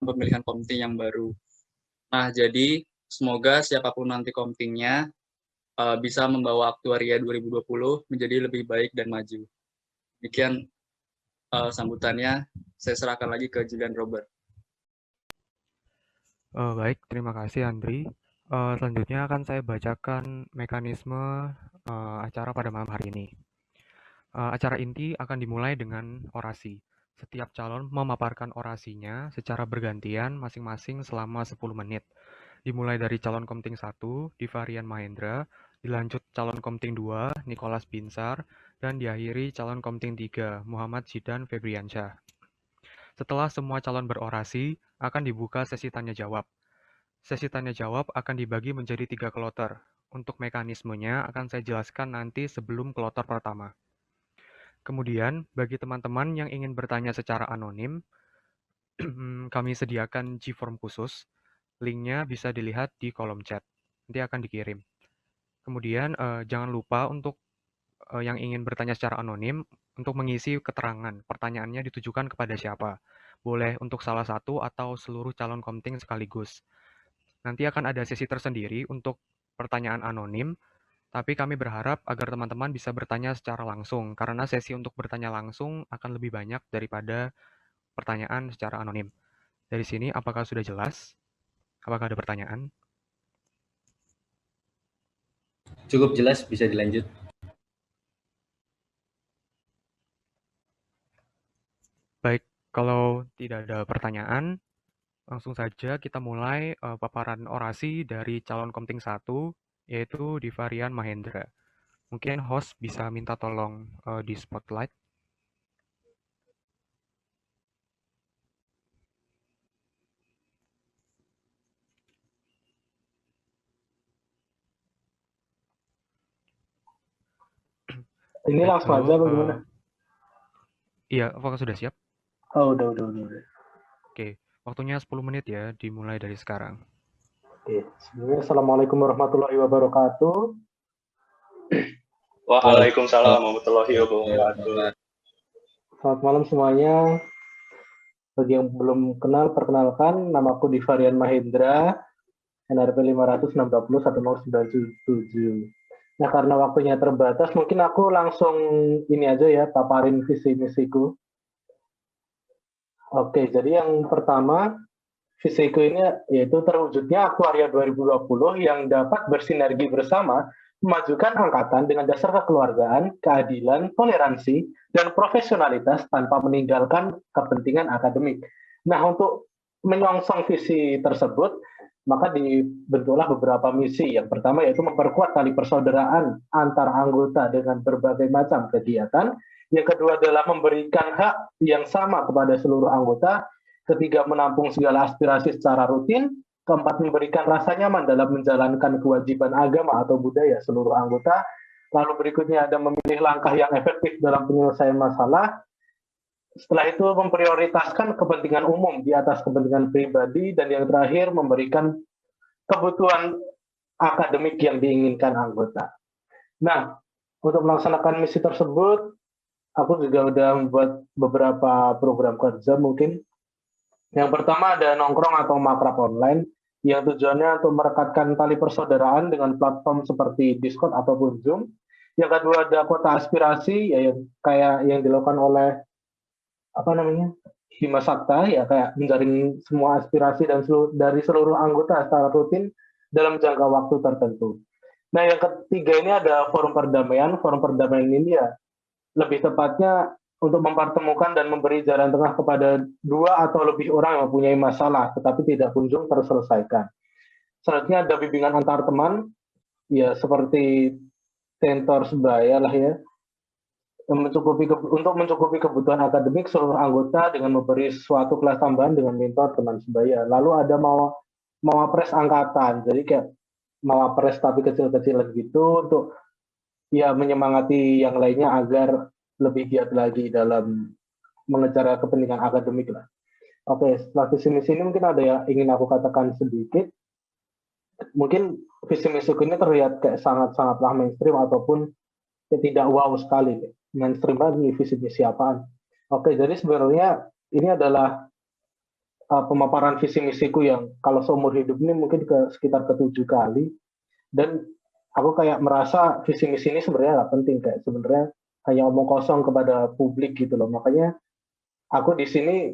pemilihan komting yang baru. Nah, jadi semoga siapapun nanti komtingnya bisa membawa Aktuaria 2020 menjadi lebih baik dan maju. Demikian sambutannya, saya serahkan lagi ke Julian Robert. Baik, terima kasih Andri. Selanjutnya akan saya bacakan mekanisme acara pada malam hari ini. Acara inti akan dimulai dengan orasi. Setiap calon memaparkan orasinya secara bergantian masing-masing selama 10 menit. Dimulai dari calon komting 1, Divarian Mahendra, dilanjut calon komting 2, Nicholas Binsar, dan diakhiri calon komting 3, Muhammad Zidan Febriansyah. Setelah semua calon berorasi, akan dibuka sesi tanya jawab. Sesi tanya jawab akan dibagi menjadi 3 kloter. Untuk mekanismenya akan saya jelaskan nanti sebelum kloter pertama. Kemudian, bagi teman-teman yang ingin bertanya secara anonim, kami sediakan G-form khusus. Linknya bisa dilihat di kolom chat. Nanti akan dikirim. Kemudian, jangan lupa untuk yang ingin bertanya secara anonim, untuk mengisi keterangan. Pertanyaannya ditujukan kepada siapa. Boleh untuk salah satu atau seluruh calon komting sekaligus. Nanti akan ada sesi tersendiri untuk pertanyaan anonim, tapi kami berharap agar teman-teman bisa bertanya secara langsung, karena sesi untuk bertanya langsung akan lebih banyak daripada pertanyaan secara anonim. Dari sini, apakah sudah jelas? Apakah ada pertanyaan? Cukup jelas, bisa dilanjut. Baik, kalau tidak ada pertanyaan, langsung saja kita mulai paparan orasi dari calon komting 1, yaitu Divarian Mahendra. Mungkin host bisa minta tolong di spotlight. Ini Baik, langsung aja bagaimana? Iya, apakah sudah siap? Oh, udah. Oke, waktunya 10 menit ya, dimulai dari sekarang. Oke, sebelumnya Assalamualaikum warahmatullahi wabarakatuh. Waalaikumsalam warahmatullahi wabarakatuh. Selamat malam semuanya. Bagi yang belum kenal, perkenalkan, namaku Divarian Mahendra, NRP 560-1097. Nah, karena waktunya terbatas, mungkin aku langsung ini aja ya, paparin visi misiku. Oke, jadi yang pertama, visiku ini yaitu terwujudnya Aktuaria 2020 yang dapat bersinergi bersama memajukan angkatan dengan dasar kekeluargaan, keadilan, toleransi, dan profesionalitas tanpa meninggalkan kepentingan akademik. Nah, untuk menyongsong visi tersebut, maka dibentuklah beberapa misi. Yang pertama yaitu memperkuat tali persaudaraan antar anggota dengan berbagai macam kegiatan. Yang kedua adalah memberikan hak yang sama kepada seluruh anggota. Ketiga, menampung segala aspirasi secara rutin. Keempat, memberikan rasa nyaman dalam menjalankan kewajiban agama atau budaya seluruh anggota. Lalu berikutnya ada memilih langkah yang efektif dalam penyelesaian masalah. Setelah itu memprioritaskan kepentingan umum di atas kepentingan pribadi. Dan yang terakhir, memberikan kebutuhan akademik yang diinginkan anggota. Nah, untuk melaksanakan misi tersebut, aku juga udah membuat beberapa program kerja mungkin. Yang pertama ada nongkrong atau makrab online yang tujuannya untuk merekatkan tali persaudaraan dengan platform seperti Discord ataupun Zoom. Yang kedua ada kota aspirasi ya, yang kayak yang dilakukan oleh Bima Sakta ya, kayak menjaring semua aspirasi dan dari seluruh anggota secara rutin dalam jangka waktu tertentu. Nah, yang ketiga ini ada forum perdamaian. Forum perdamaian ini ya lebih tepatnya untuk mempertemukan dan memberi jalan tengah kepada dua atau lebih orang yang mempunyai masalah, tetapi tidak kunjung terselesaikan. Selanjutnya ada bimbingan antar teman, ya seperti tentor sebaya lah ya, untuk mencukupi kebutuhan akademik seluruh anggota dengan memberi suatu kelas tambahan dengan mentor teman sebaya. Lalu ada mawapres angkatan, jadi kayak mawapres tapi kecil-kecilan gitu untuk ya menyemangati yang lainnya agar lebih giat lagi dalam mengejar kepentingan akademik lah. Oke, setelah visi misi ini mungkin ada yang ingin aku katakan sedikit. Mungkin visi misiku ini terlihat kayak sangat-sangatlah mainstream ataupun tidak wow sekali. Mainstream lagi visi misi apaan. Oke, jadi sebenarnya ini adalah pemaparan visi misiku yang kalau seumur hidup ini mungkin sekitar ke-7 kali, dan aku kayak merasa visi misi ini sebenarnya nggak penting, kayak sebenarnya hanya omong kosong kepada publik gitu loh. Makanya aku di sini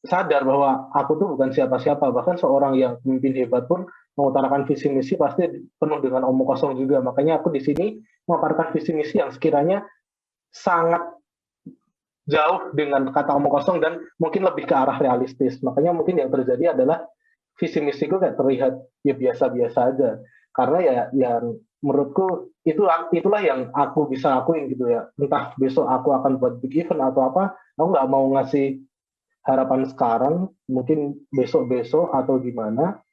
sadar bahwa aku tuh bukan siapa-siapa, bahkan seorang yang pemimpin hebat pun mengutarakan visi misi pasti penuh dengan omong kosong juga. Makanya aku di sini memaparkan visi misi yang sekiranya sangat jauh dengan kata omong kosong dan mungkin lebih ke arah realistis. Makanya mungkin yang terjadi adalah visi misiku kayak terlihat ya biasa-biasa aja. Karena ya yang menurutku itulah yang aku bisa lakuin gitu ya. Entah besok aku akan buat big event atau apa, aku nggak mau ngasih harapan sekarang, mungkin besok-besok atau gimana.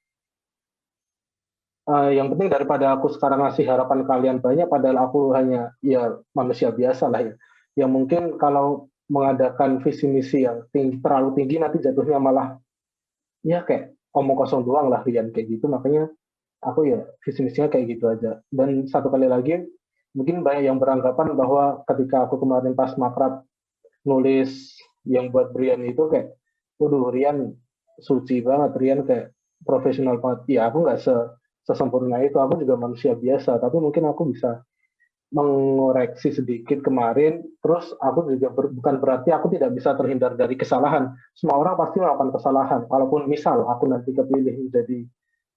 Yang penting daripada aku sekarang ngasih harapan kalian banyak, padahal aku hanya ya manusia biasa lah ya. Yang mungkin kalau mengadakan visi misi yang terlalu tinggi nanti jatuhnya malah ya kayak omong kosong doang lah Rian kayak gitu. Makanya aku ya visi misinya kayak gitu aja. Dan satu kali lagi mungkin banyak yang beranggapan bahwa ketika aku kemarin pas makrab nulis yang buat Brian itu kayak waduh Rian suci banget, Rian kayak profesional banget. Ya aku nggak sesempurna itu, aku juga manusia biasa, tapi mungkin aku bisa mengoreksi sedikit kemarin. Terus aku juga bukan berarti aku tidak bisa terhindar dari kesalahan. Semua orang pasti melakukan kesalahan. Walaupun misal aku nanti kepilih menjadi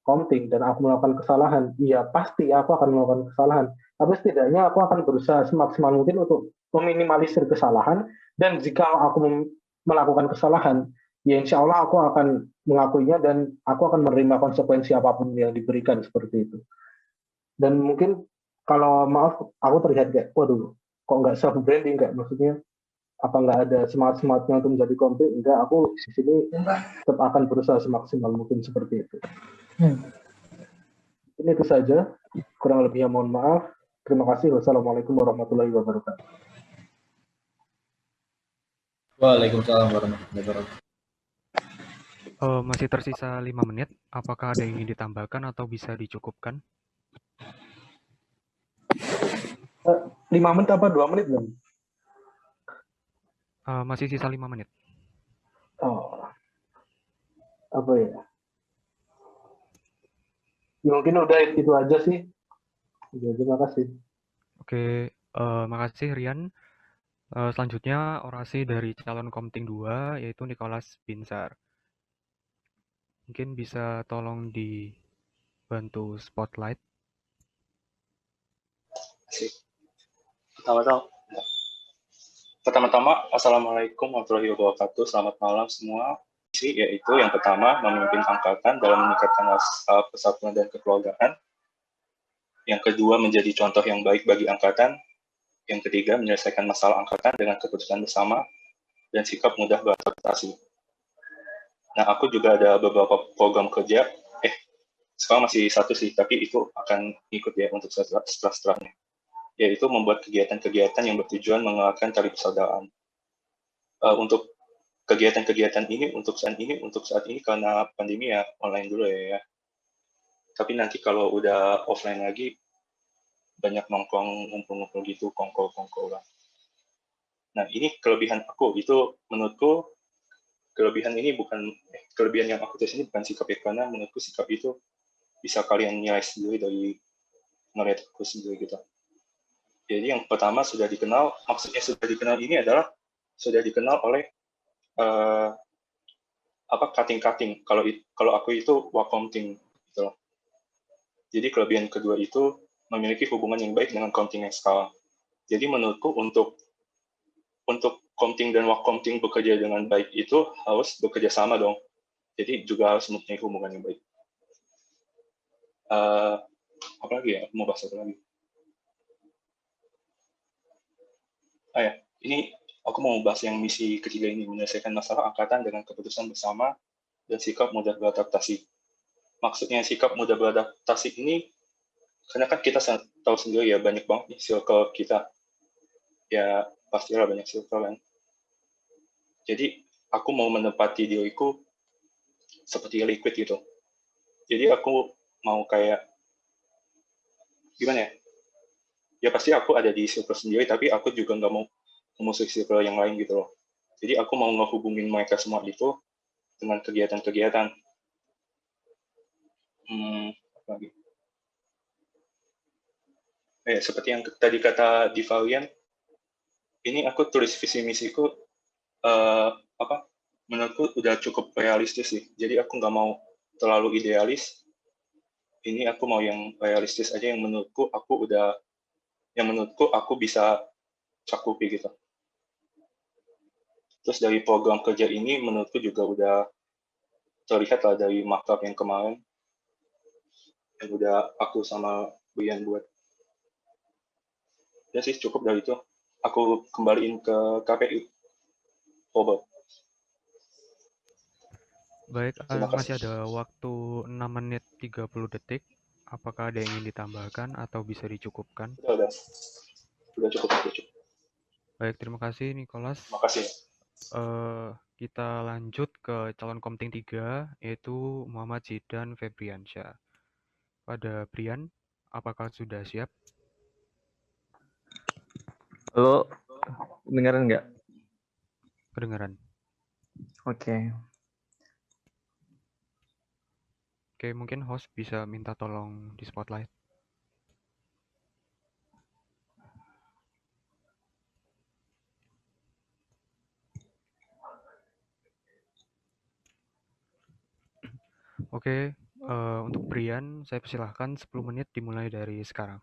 komting dan aku melakukan kesalahan, ya pasti aku akan melakukan kesalahan. Tapi setidaknya aku akan berusaha semaksimal mungkin untuk meminimalisir kesalahan. Dan jika aku melakukan kesalahan, ya insya Allah aku akan mengakuinya dan aku akan menerima konsekuensi apapun yang diberikan seperti itu. Dan mungkin kalau maaf, aku terlihat kayak, waduh, kok nggak self branding, kayak maksudnya apa nggak ada semangatnya untuk menjadi kompi? Enggak, aku di sini tetap akan berusaha semaksimal mungkin seperti itu. Ini itu saja, kurang lebihnya mohon maaf. Terima kasih. Wassalamualaikum warahmatullahi wabarakatuh. Waalaikumsalam warahmatullahi wabarakatuh. Masih tersisa 5 menit. Apakah ada yang ingin ditambahkan atau bisa dicukupkan? 5 menit apa 2 menit belum? Masih sisa 5 menit. Oh, apa ya? Ya mungkin udah itu aja sih. Ya, terima kasih. Oke, makasih Rian. Selanjutnya orasi dari calon Komting 2 yaitu Nicholas Binsar. Mungkin bisa tolong dibantu spotlight. Pertama-tama, Assalamualaikum warahmatullahi wabarakatuh. Selamat malam semua. Yaitu yang pertama, memimpin angkatan dalam meningkatkan persatuan dan kekeluargaan. Yang kedua, menjadi contoh yang baik bagi angkatan. Yang ketiga, menyelesaikan masalah angkatan dengan keputusan bersama dan sikap mudah beradaptasi. Nah, aku juga ada beberapa program kerja. Sekarang masih satu sih, tapi itu akan ikut ya untuk setelah-setelahnya. Yaitu membuat kegiatan-kegiatan yang bertujuan mengeratkan tali persaudaraan. Untuk kegiatan-kegiatan ini, untuk saat ini karena pandemi ya online dulu ya. Tapi nanti kalau udah offline lagi, banyak nongkrong, ngumpul-ngumpul gitu, kongko-kongko lah. Nah, ini kelebihan aku, itu menurutku kelebihan ini bukan, kelebihan yang aku tulis ini bukan sikap ya, karena menurutku sikap itu bisa kalian nilai sendiri dari ngeliat aku sendiri gitu. Jadi yang pertama sudah dikenal, maksudnya sudah dikenal ini adalah sudah dikenal oleh cutting. Kalau aku itu wakomting gitu loh. Jadi kelebihan kedua itu memiliki hubungan yang baik dengan komting yang sekarang. Jadi menurutku untuk komting dan wakomting bekerja dengan baik itu harus bekerja sama dong. Jadi juga harus mempunyai hubungan yang baik. Apa lagi ya? Aku mau bahas apa lagi? Ini aku mau bahas yang misi ketiga ini, menyelesaikan masalah angkatan dengan keputusan bersama dan sikap mudah beradaptasi. Maksudnya sikap mudah beradaptasi ini, karena kan kita tahu sendiri ya, banyak banget nih circle kita. Ya, pastilah banyak circle kan. Jadi, aku mau menempati diriku seperti liquid gitu. Jadi, aku mau kayak, gimana ya? Ya, pasti aku ada di circle sendiri, tapi aku juga nggak mau memusuhi circle yang lain gitu loh. Jadi, aku mau ngehubungin mereka semua itu dengan kegiatan-kegiatan. Apa lagi? Seperti yang tadi kata Divalian, ini aku tulis visi misiku menurutku udah cukup realistis sih. Jadi aku nggak mau terlalu idealis. Ini aku mau yang realistis aja yang menurutku aku bisa cakupi gitu. Terus dari program kerja ini menurutku juga udah terlihat lah dari markup yang kemarin yang udah aku sama Brian buat. Ya sih cukup dari itu. Aku kembaliin ke KPU. Robert. Baik, Terima masih kasih. ada waktu 6 menit 30 detik. Apakah ada yang ingin ditambahkan atau bisa dicukupkan? Udah cukup. Baik, terima kasih Nicholas. Terima kasih. Kita lanjut ke calon komting 3, yaitu Muhammad Zidan Febriansyah. Pada Brian, apakah sudah siap? Halo, dengeran nggak? Kedengaran. Oke. Oke, mungkin host bisa minta tolong di spotlight. Oke, untuk Brian, saya persilahkan 10 menit dimulai dari sekarang.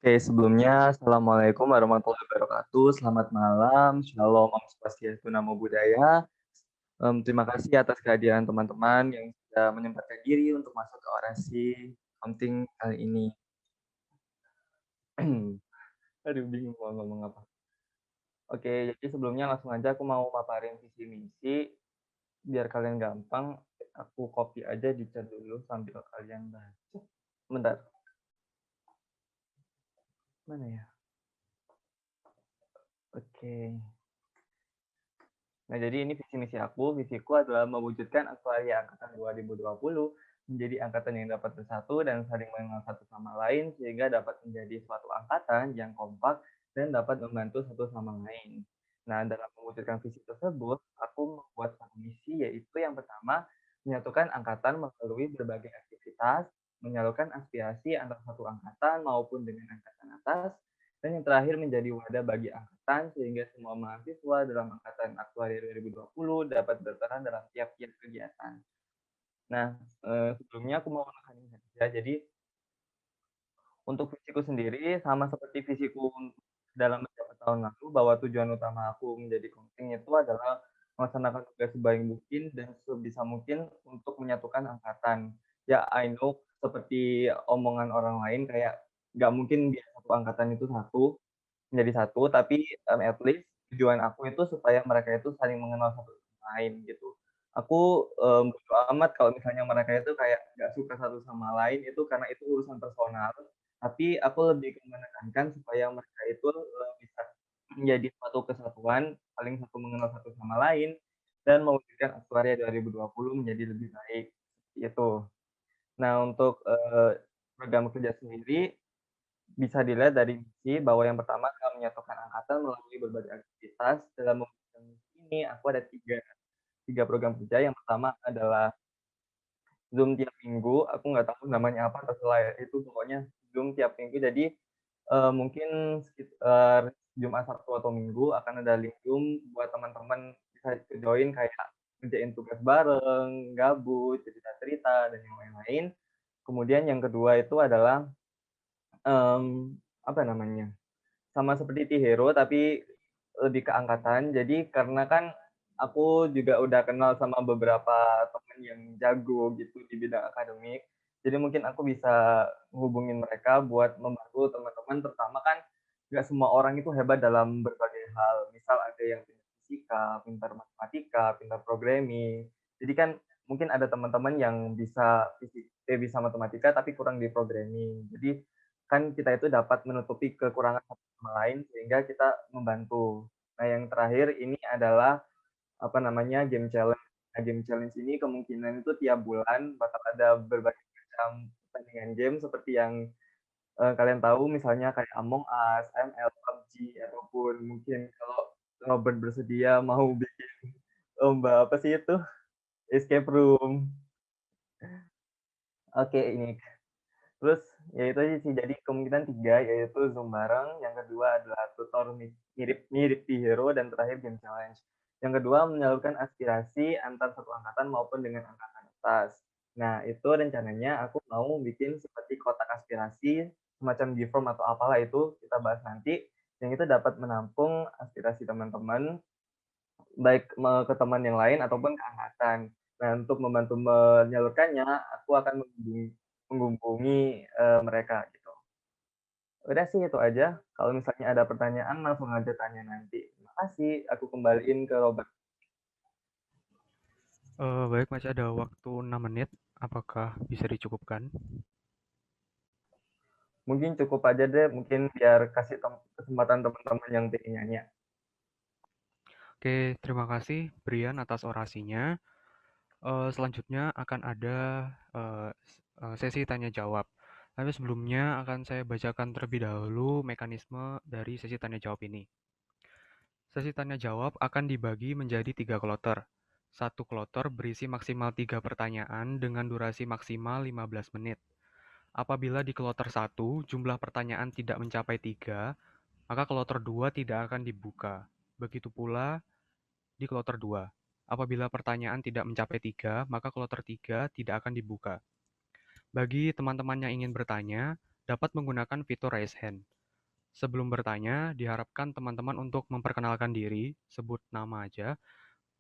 Oke, sebelumnya Assalamualaikum warahmatullahi wabarakatuh. Selamat malam, Shalom, Om Swastiastu, Namo Buddhaya. Terima kasih atas kehadiran teman-teman yang sudah menyempatkan diri untuk masuk ke orasi komting kali ini. Aduh, bingung mau ngomong apa. Oke, jadi sebelumnya langsung aja aku mau paparin visi misi. Biar kalian gampang, aku copy aja di chat dulu sambil kalian baca. Bentar. Mana ya? Oke. Nah, jadi ini visi misi aku. Visiku adalah mewujudkan aktuaria angkatan 2020 menjadi angkatan yang dapat bersatu dan saling mengenal satu sama lain sehingga dapat menjadi suatu angkatan yang kompak dan dapat membantu satu sama lain. Nah, dalam mewujudkan visi tersebut, aku membuat satu misi, yaitu yang pertama, menyatukan angkatan melalui berbagai aktivitas, menyalurkan aspirasi antara satu angkatan maupun dengan angkatan atas, dan yang terakhir menjadi wadah bagi angkatan sehingga semua mahasiswa dalam angkatan aktuaria 2020 dapat berperan dalam tiap-tiap kegiatan. Nah, sebelumnya aku mau menekankan saja. Jadi untuk visiku sendiri sama seperti visiku dalam beberapa tahun lalu, bahwa tujuan utama aku menjadi komting itu adalah melaksanakan tugas sebaik mungkin dan sebisa mungkin untuk menyatukan angkatan. Ya, I know seperti omongan orang lain kayak nggak mungkin biar satu angkatan itu menjadi satu, tapi at least tujuan aku itu supaya mereka itu saling mengenal satu sama lain gitu. Aku bodo amat kalau misalnya mereka itu kayak nggak suka satu sama lain itu karena itu urusan personal. Tapi aku lebih menekankan supaya mereka itu bisa menjadi suatu kesatuan, saling satu mengenal satu sama lain, dan mewujudkan aktuaria 2020 menjadi lebih baik. Itu. Nah, untuk program kerja sendiri bisa dilihat dari misi bahwa yang pertama adalah menyatukan angkatan melalui berbagai aktivitas. Dalam mewujudkan misi ini, aku ada tiga program kerja. Yang pertama adalah Zoom tiap minggu. Aku nggak tahu namanya apa, terserah ya. Itu pokoknya Zoom tiap minggu. Jadi mungkin sekitar Jumat, Sabtu, atau Minggu akan ada link Zoom buat teman-teman bisa join kayak ngerjain tugas bareng, gabut, cerita-cerita, dan yang lain-lain. Kemudian yang kedua itu adalah apa namanya, sama seperti T-Hero tapi lebih ke angkatan. Jadi karena kan aku juga udah kenal sama beberapa teman yang jago gitu di bidang akademik, jadi mungkin aku bisa hubungin mereka buat membantu teman-teman, terutama kan nggak semua orang itu hebat dalam berbagai hal. Misal ada yang pintar fisika, pintar matematika, pintar programming. Jadi kan mungkin ada teman-teman yang bisa matematika tapi kurang di programming. Jadi kan kita itu dapat menutupi kekurangan satu sama lain sehingga kita membantu. Nah, yang terakhir ini adalah apa namanya, game challenge. Nah, game challenge ini kemungkinan itu tiap bulan bakal ada berbagai macam pertandingan game seperti yang kalian tahu, misalnya kayak Among Us, ML, PUBG, ataupun mungkin kalau Robert bersedia mau bikin lomba apa sih itu? Escape room. Oke, ini. Terus ya itu aja sih, jadi kemungkinan 3 yaitu Zoom bareng, yang kedua adalah tutor mirip di Hero, dan terakhir game challenge. Yang kedua menyalurkan aspirasi antar satu angkatan maupun dengan angkatan atas. Nah, itu rencananya aku mau bikin seperti kotak aspirasi, semacam G-form atau apalah itu, kita bahas nanti, yang itu dapat menampung aspirasi teman-teman, baik ke teman yang lain ataupun ke angkatan. Nah, untuk membantu menyalurkannya, aku akan menghubungi mereka gitu. Udah sih itu aja. Kalau misalnya ada pertanyaan langsung aja tanya nanti. Terima kasih. Aku kembaliin ke Robert. Baik, masih ada waktu 6 menit. Apakah bisa dicukupkan? Mungkin cukup aja deh, mungkin biar kasih kesempatan teman-teman yang pengen nanya. Oke, terima kasih Brian atas orasinya. Selanjutnya akan ada sesi tanya jawab. Tapi sebelumnya akan saya bacakan terlebih dahulu mekanisme dari sesi tanya jawab ini. Sesi tanya jawab akan dibagi menjadi 3 kloter. Satu kloter berisi maksimal 3 pertanyaan dengan durasi maksimal 15 menit. Apabila di kloter 1 jumlah pertanyaan tidak mencapai 3, maka kloter 2 tidak akan dibuka. Begitu pula di kloter 2. Apabila pertanyaan tidak mencapai 3, maka kloter 3 tidak akan dibuka. Bagi teman-teman yang ingin bertanya, dapat menggunakan fitur raise hand. Sebelum bertanya, diharapkan teman-teman untuk memperkenalkan diri, sebut nama aja,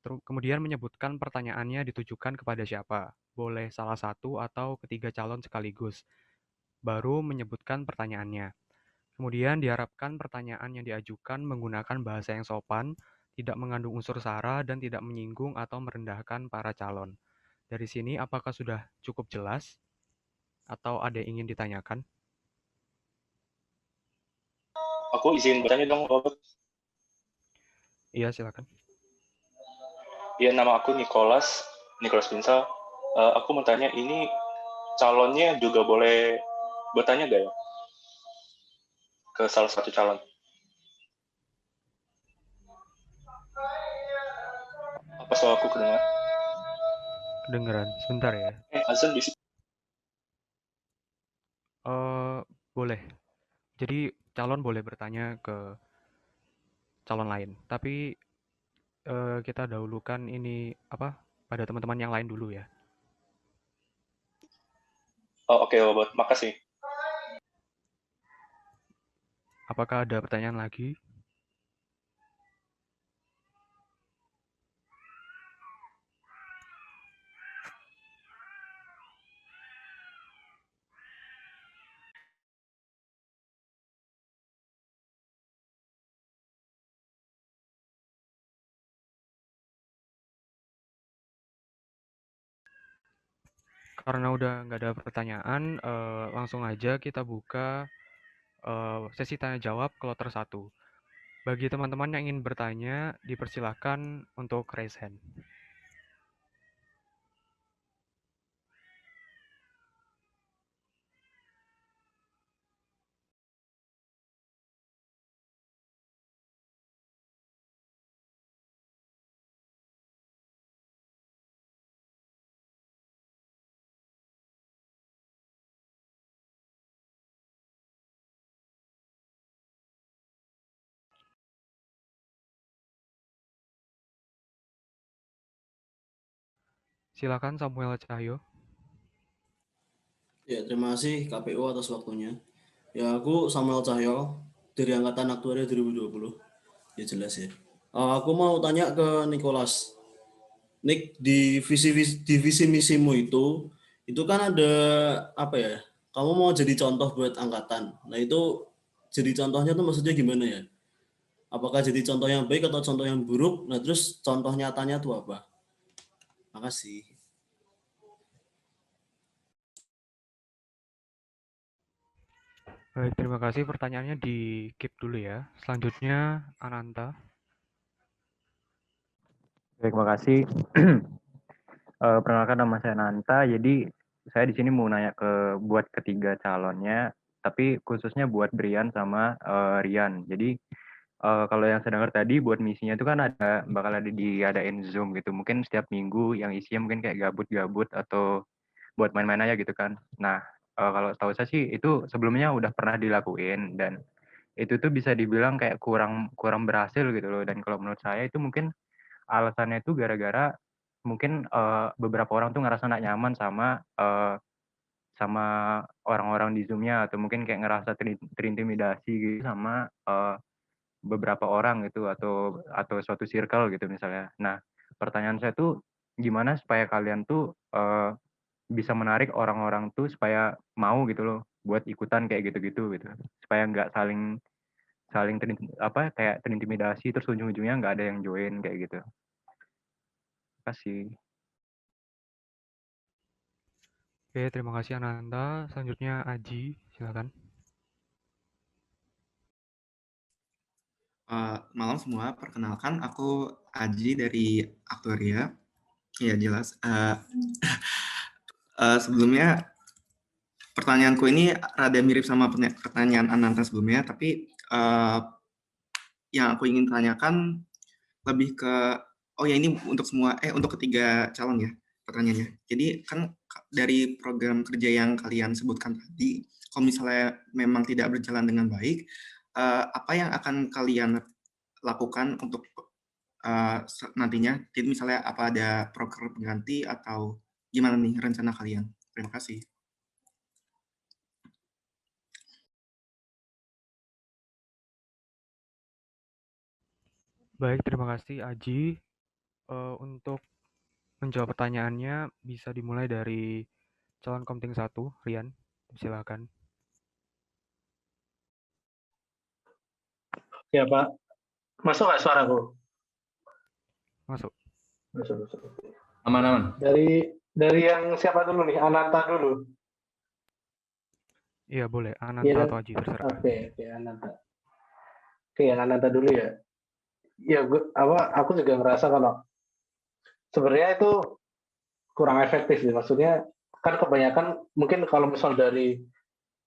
kemudian menyebutkan pertanyaannya ditujukan kepada siapa. Boleh salah satu atau ketiga calon sekaligus. Baru menyebutkan pertanyaannya. Kemudian diharapkan pertanyaan yang diajukan menggunakan bahasa yang sopan, tidak mengandung unsur sara, dan tidak menyinggung atau merendahkan para calon. Dari sini apakah sudah cukup jelas? Atau ada yang ingin ditanyakan? Aku izin bertanya dong, Robert. Iya, silakan. Ya, nama aku Nicholas Pinsal. Aku mau tanya, ini calonnya juga boleh bertanya gak ya? Ke salah satu calon. Apa soal aku kedengar? Kedengeran. Sebentar ya. Azan di situ. Boleh. Jadi calon boleh bertanya ke calon lain. Tapi kita dahulukan ini pada teman-teman yang lain dulu ya. Oh, oke, Robert. Makasih. Apakah ada pertanyaan lagi? Karena udah nggak ada pertanyaan, langsung aja kita buka sesi tanya jawab kloter 1. Bagi teman-teman yang ingin bertanya, dipersilahkan untuk raise hand. Silakan Samuel Cahyo. Ya, terima kasih KPU atas waktunya. Ya, aku Samuel Cahyo dari Angkatan Aktuaria 2020. Ya jelas ya. Aku mau tanya ke Nicholas. Nick, di visi misimu itu kan ada apa ya? Kamu mau jadi contoh buat angkatan. Nah, itu jadi contohnya tuh maksudnya gimana ya? Apakah jadi contoh yang baik atau contoh yang buruk? Nah, terus contoh nyatanya tuh apa? Makasih. Baik, terima kasih. Pertanyaannya di keep dulu ya. Selanjutnya Ananta. Baik, terima kasih. Perkenalkan nama saya Ananta. Jadi saya di sini mau nanya buat ketiga calonnya, tapi khususnya buat Brian sama Rian. Jadi Kalau yang saya dengar tadi buat misinya itu kan bakal diadain Zoom gitu. Mungkin setiap minggu yang isinya mungkin kayak gabut-gabut atau buat main-main aja gitu kan. Nah, kalau tahu saya sih itu sebelumnya udah pernah dilakuin dan itu tuh bisa dibilang kayak kurang kurang berhasil gitu loh. Dan kalau menurut saya itu mungkin alasannya itu gara-gara mungkin beberapa orang tuh ngerasa nggak nyaman sama orang-orang di Zoom-nya atau mungkin kayak ngerasa terintimidasi gitu sama beberapa orang gitu atau suatu circle gitu misalnya. Nah, pertanyaan saya tuh gimana supaya kalian tuh bisa menarik orang-orang tuh supaya mau gitu loh buat ikutan kayak gitu-gitu gitu. Supaya nggak saling saling kayak terintimidasi terus ujung-ujungnya nggak ada yang join kayak gitu. Kasih. Oke, terima kasih Ananta. Selanjutnya Aji, silakan. Malam semua, perkenalkan aku Aji dari Aktuaria. Ya jelas. Sebelumnya pertanyaanku ini rada mirip sama pertanyaan Ananta sebelumnya, tapi yang aku ingin tanyakan lebih ke ini untuk ketiga calon ya pertanyaannya. Jadi kan dari program kerja yang kalian sebutkan tadi, kalau misalnya memang tidak berjalan dengan baik, apa yang akan kalian lakukan untuk nantinya? Jadi misalnya apa ada proker pengganti atau gimana nih rencana kalian? Terima kasih. Baik, terima kasih Aji. Untuk menjawab pertanyaannya bisa dimulai dari calon komting 1, Rian. Silakan. Ya Pak, masuk nggak suaraku? Masuk. Masuk. Aman. Dari yang siapa dulu nih? Ananta dulu. Iya boleh, Ananta atau Aji terserah. Oke, Ananta. Oke, yang Ananta dulu ya. Ya, aku juga ngerasa kalau sebenarnya itu kurang efektif sih. Maksudnya kan kebanyakan mungkin kalau misal dari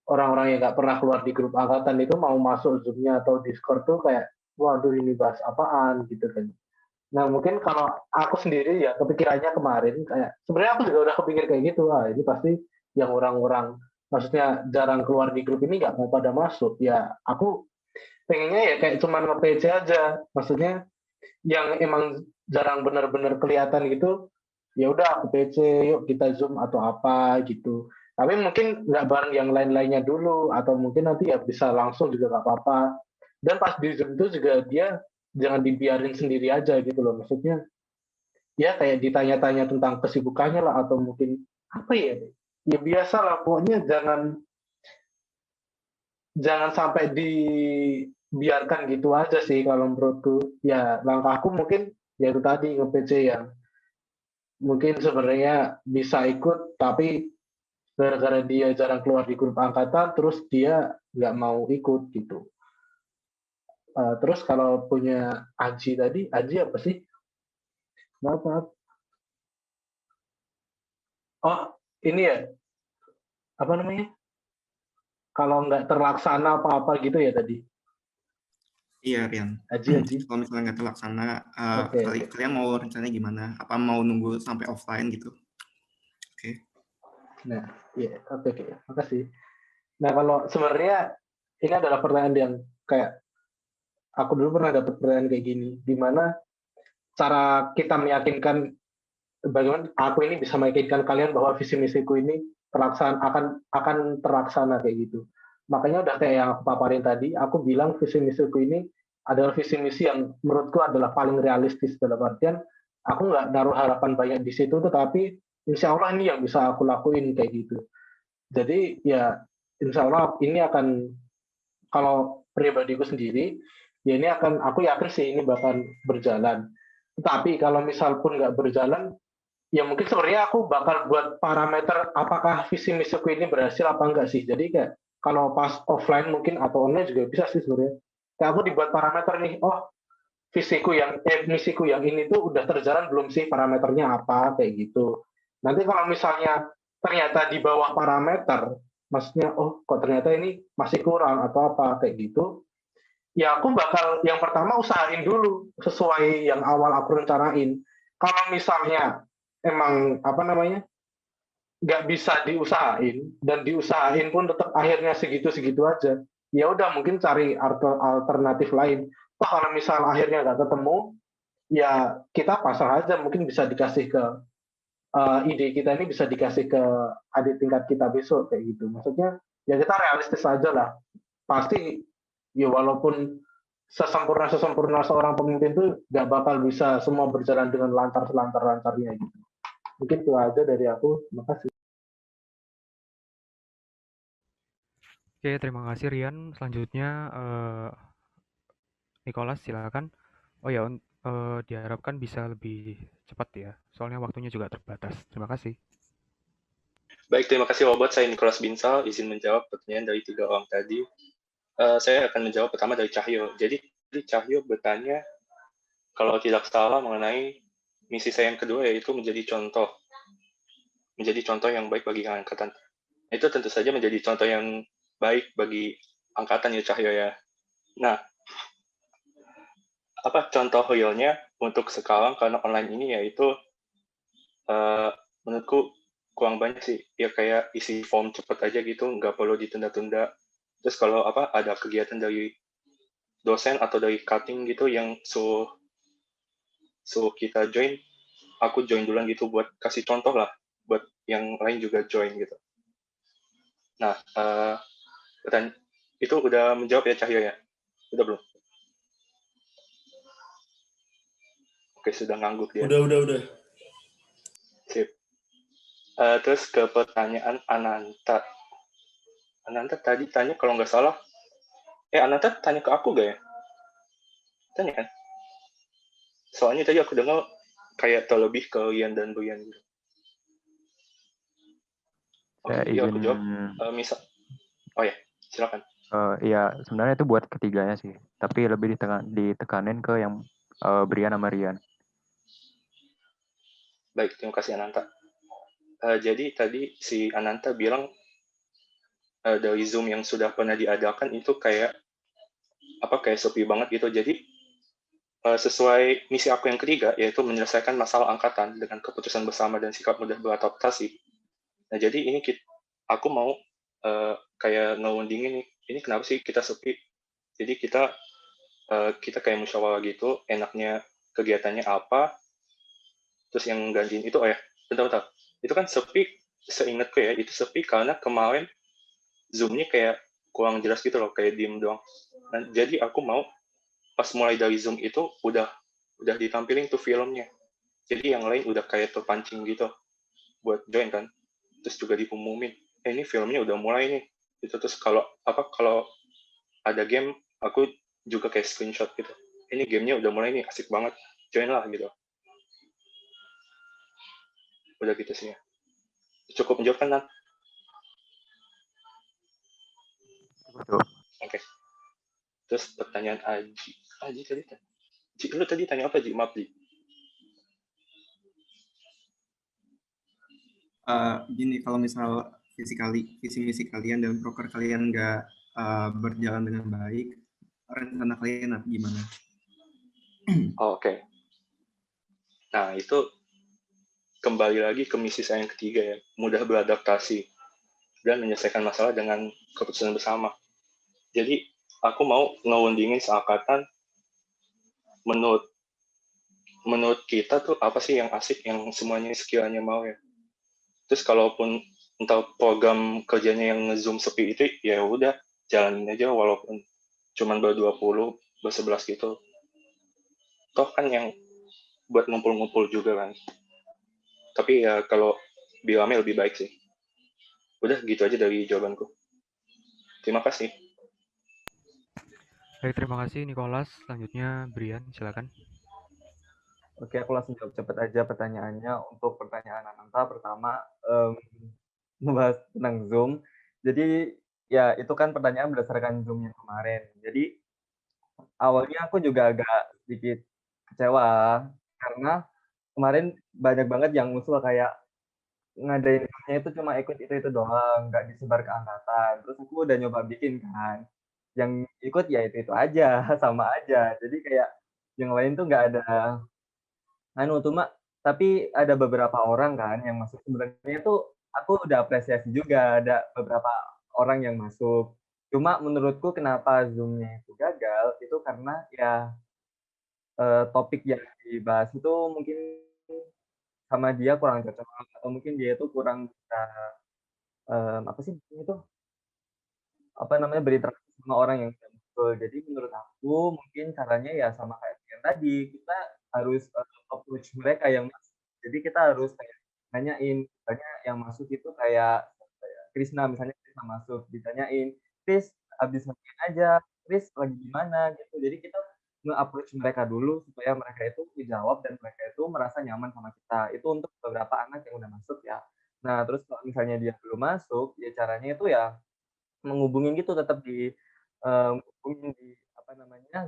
orang-orang yang nggak pernah keluar di grup angkatan itu mau masuk Zoom-nya atau Discord tuh kayak, waduh ini bahas apaan gitu kan. Nah mungkin kalau aku sendiri ya kepikirannya kemarin kayak sebenarnya aku juga udah kepikir kayak gitu, ini pasti yang orang-orang maksudnya jarang keluar di grup ini nggak mau pada masuk. Ya aku pengennya ya kayak cuman nge-PC aja, maksudnya yang emang jarang benar-benar kelihatan gitu, ya udah aku PC, yuk kita Zoom atau apa gitu. Tapi mungkin nggak bareng yang lain-lainnya dulu, atau mungkin nanti ya bisa langsung juga nggak apa-apa. Dan pas di Zoom itu juga dia jangan dibiarin sendiri aja gitu loh. Maksudnya ya kayak ditanya-tanya tentang kesibukannya lah, atau mungkin apa ya biasa lah, pokoknya jangan sampai dibiarkan gitu aja sih kalau menurutku. Ya langkahku mungkin ya itu tadi nge-PC yang mungkin sebenarnya bisa ikut tapi gara-gara dia jarang keluar di grup angkatan terus dia nggak mau ikut gitu. Terus kalau punya Aji tadi, Aji apa sih? Maaf. Oh ini ya, apa namanya? Kalau nggak terlaksana apa-apa gitu ya tadi? Iya Rian. Aji. Kalau misalnya nggak terlaksana, kalian mau rencananya gimana? Apa mau nunggu sampai offline gitu? Oke. Nah, iya, oke, makasih. Nah, kalau sebenarnya ini adalah pertanyaan yang kayak aku dulu pernah dapat pertanyaan kayak gini, di mana cara kita meyakinkan bagaimana aku ini bisa meyakinkan kalian bahwa visi misiku ini akan terlaksana kayak gitu. Makanya udah kayak yang aku paparin tadi, aku bilang visi misiku ini adalah visi misi yang menurutku adalah paling realistis, dalam artian aku nggak naruh harapan banyak di situ, tetapi insya Allah ini yang bisa aku lakuin kayak gitu. Jadi ya insya Allah ini akan, kalau pribadiku sendiri, ya ini akan, aku yakin sih ini bakal berjalan. Tapi kalau misal pun nggak berjalan, ya mungkin sebenarnya aku bakal buat parameter apakah visi misiku ini berhasil apa enggak sih. Jadi kayak kalau pas offline mungkin atau online juga bisa sih sebenarnya. Kayak aku dibuat parameter nih, misiku yang ini tuh udah terjalan belum sih, parameternya apa kayak gitu. Nanti kalau misalnya ternyata di bawah parameter, maksudnya kok ternyata ini masih kurang atau apa kayak gitu, ya aku bakal yang pertama usahain dulu sesuai yang awal aku rencanain. Kalau misalnya emang apa namanya nggak bisa diusahain dan diusahain pun tetap akhirnya segitu-segitu aja, ya udah mungkin cari alternatif lain. Kalau misal akhirnya nggak ketemu, ya kita pasrah aja, mungkin bisa dikasih ke ide kita ini bisa dikasih ke adik tingkat kita besok kayak gitu. Maksudnya ya kita realistis aja lah. Pasti ya walaupun sesempurna seorang pemimpin tuh nggak bakal bisa semua berjalan dengan lancar-lancarnya gitu. Mungkin itu aja dari aku. Terima kasih. Oke, terima kasih Rian. Selanjutnya Nicholas silakan. Oh ya, diharapkan bisa lebih cepat ya, soalnya waktunya juga terbatas. Terima kasih. Baik, terima kasih Robert. Saya Nicholas Binsal, izin menjawab pertanyaan dari 3 orang tadi. Saya akan menjawab pertama dari Cahyo. Jadi Cahyo bertanya, kalau tidak salah mengenai misi saya yang kedua, yaitu menjadi contoh yang baik bagi angkatan. Itu tentu saja menjadi contoh yang baik bagi angkatan ya Cahyo ya. Nah, apa contoh realnya untuk sekarang karena online ini yaitu menurutku kurang banyak sih, ya kayak isi form cepet aja gitu, nggak perlu ditunda-tunda. Terus kalau ada kegiatan dari dosen atau dari cutting gitu yang suruh kita join, aku join duluan gitu buat kasih contoh lah, buat yang lain juga join gitu. Nah, itu udah menjawab ya Cahyo ya? Udah belum? Oke, sudah ngangguk dia. Udah. Sip. Terus ke pertanyaan Ananta. Ananta tadi tanya kalau nggak salah, Ananta tanya ke aku gak ya? Tanya kan? Soalnya tadi aku dengar kayak terlebih ke Rian dan Brian gitu. Iya, aku jawab. Oh ya, silakan. Iya, sebenarnya itu buat ketiganya sih. Tapi lebih ditekanin ke yang Brian sama Rian. Baik, terima kasih Ananta. Jadi tadi si Ananta bilang dari Zoom yang sudah pernah diadakan itu kayak sepi banget gitu. Jadi sesuai misi aku yang ketiga, yaitu menyelesaikan masalah angkatan dengan keputusan bersama dan sikap mudah beradaptasi. Nah, jadi ini aku mau kayak ngeundingin nih, ini kenapa sih kita sepi? Jadi kita kayak musyawarah gitu, enaknya kegiatannya apa, terus yang gantiin itu, bentar. Itu kan sepi, seingatku ya, itu sepi karena kemarin Zoom-nya kayak kurang jelas gitu loh, kayak diem doang. Nah, jadi aku mau pas mulai dari Zoom itu udah ditampilin tuh filmnya. Jadi yang lain udah kayak terpancing gitu buat join kan. Terus juga diumumin, ini filmnya udah mulai nih. Itu terus kalau ada game, aku juga kayak screenshot gitu. Ini gamenya udah mulai nih, asik banget. Join lah gitu. Udah gitu sih ya. Cukup menjawab kan, Nan? Oke. Terus pertanyaan Aji tadi tanya. Lu tadi tanya apa, Ji? Maaf, Ji. Gini, kalau misal visi misi kalian dan proker kalian nggak berjalan dengan baik, rencana kalian gimana? Oke. Nah, itu kembali lagi ke misi saya yang ketiga ya, mudah beradaptasi dan menyelesaikan masalah dengan keputusan bersama. Jadi, aku mau ngewundingin seangkatan menurut kita tuh apa sih yang asik, yang semuanya sekiranya mau ya. Terus kalaupun entah program kerjanya yang nge-zoom sepi itu, ya udah jalanin aja walaupun cuman ber-20, ber-11 gitu. Toh kan yang buat ngumpul-ngumpul juga kan. Tapi ya kalau bilangnya lebih baik sih. Udah gitu aja dari jawabanku. Terima kasih. Baik, terima kasih Nicholas. Selanjutnya Brian, silakan. Oke, aku langsung jawab cepat aja pertanyaannya. Untuk pertanyaan Ananta, pertama membahas tentang Zoom. Jadi ya itu kan pertanyaan berdasarkan Zoom yang kemarin. Jadi awalnya aku juga agak sedikit kecewa karena kemarin banyak banget yang usul kayak ngadain Zoom-nya itu cuma ikut itu doang, nggak disebar ke angkatan. Terus aku udah nyoba bikin kan. yang ikut ya itu aja, sama aja. Jadi kayak yang lain tuh nggak ada tapi ada beberapa orang kan yang masuk, sebenarnya tuh aku udah apresiasi juga ada beberapa orang yang masuk. Cuma menurutku kenapa Zoom-nya itu gagal, itu karena ya, topik yang dibahas itu mungkin sama dia kurang cocok, atau mungkin dia itu kurang bisa, apa sih namanya itu, berinteraksi sama orang yang tidak betul. Jadi menurut aku mungkin caranya ya sama kayak yang tadi, kita harus, approach mereka yang masuk. Jadi kita harus kayak nanyain, misalnya yang masuk itu kayak Krisna, misalnya Krisna masuk, ditanyain, "Kris, habis ngapain aja? Kris lagi di mana?" Gitu. Jadi kita nge-approach mereka dulu supaya mereka itu dijawab dan mereka itu merasa nyaman sama kita. Itu untuk beberapa anak yang udah masuk ya. Nah, terus kalau misalnya dia belum masuk, ya caranya itu ya menghubungin gitu tetap hubungin di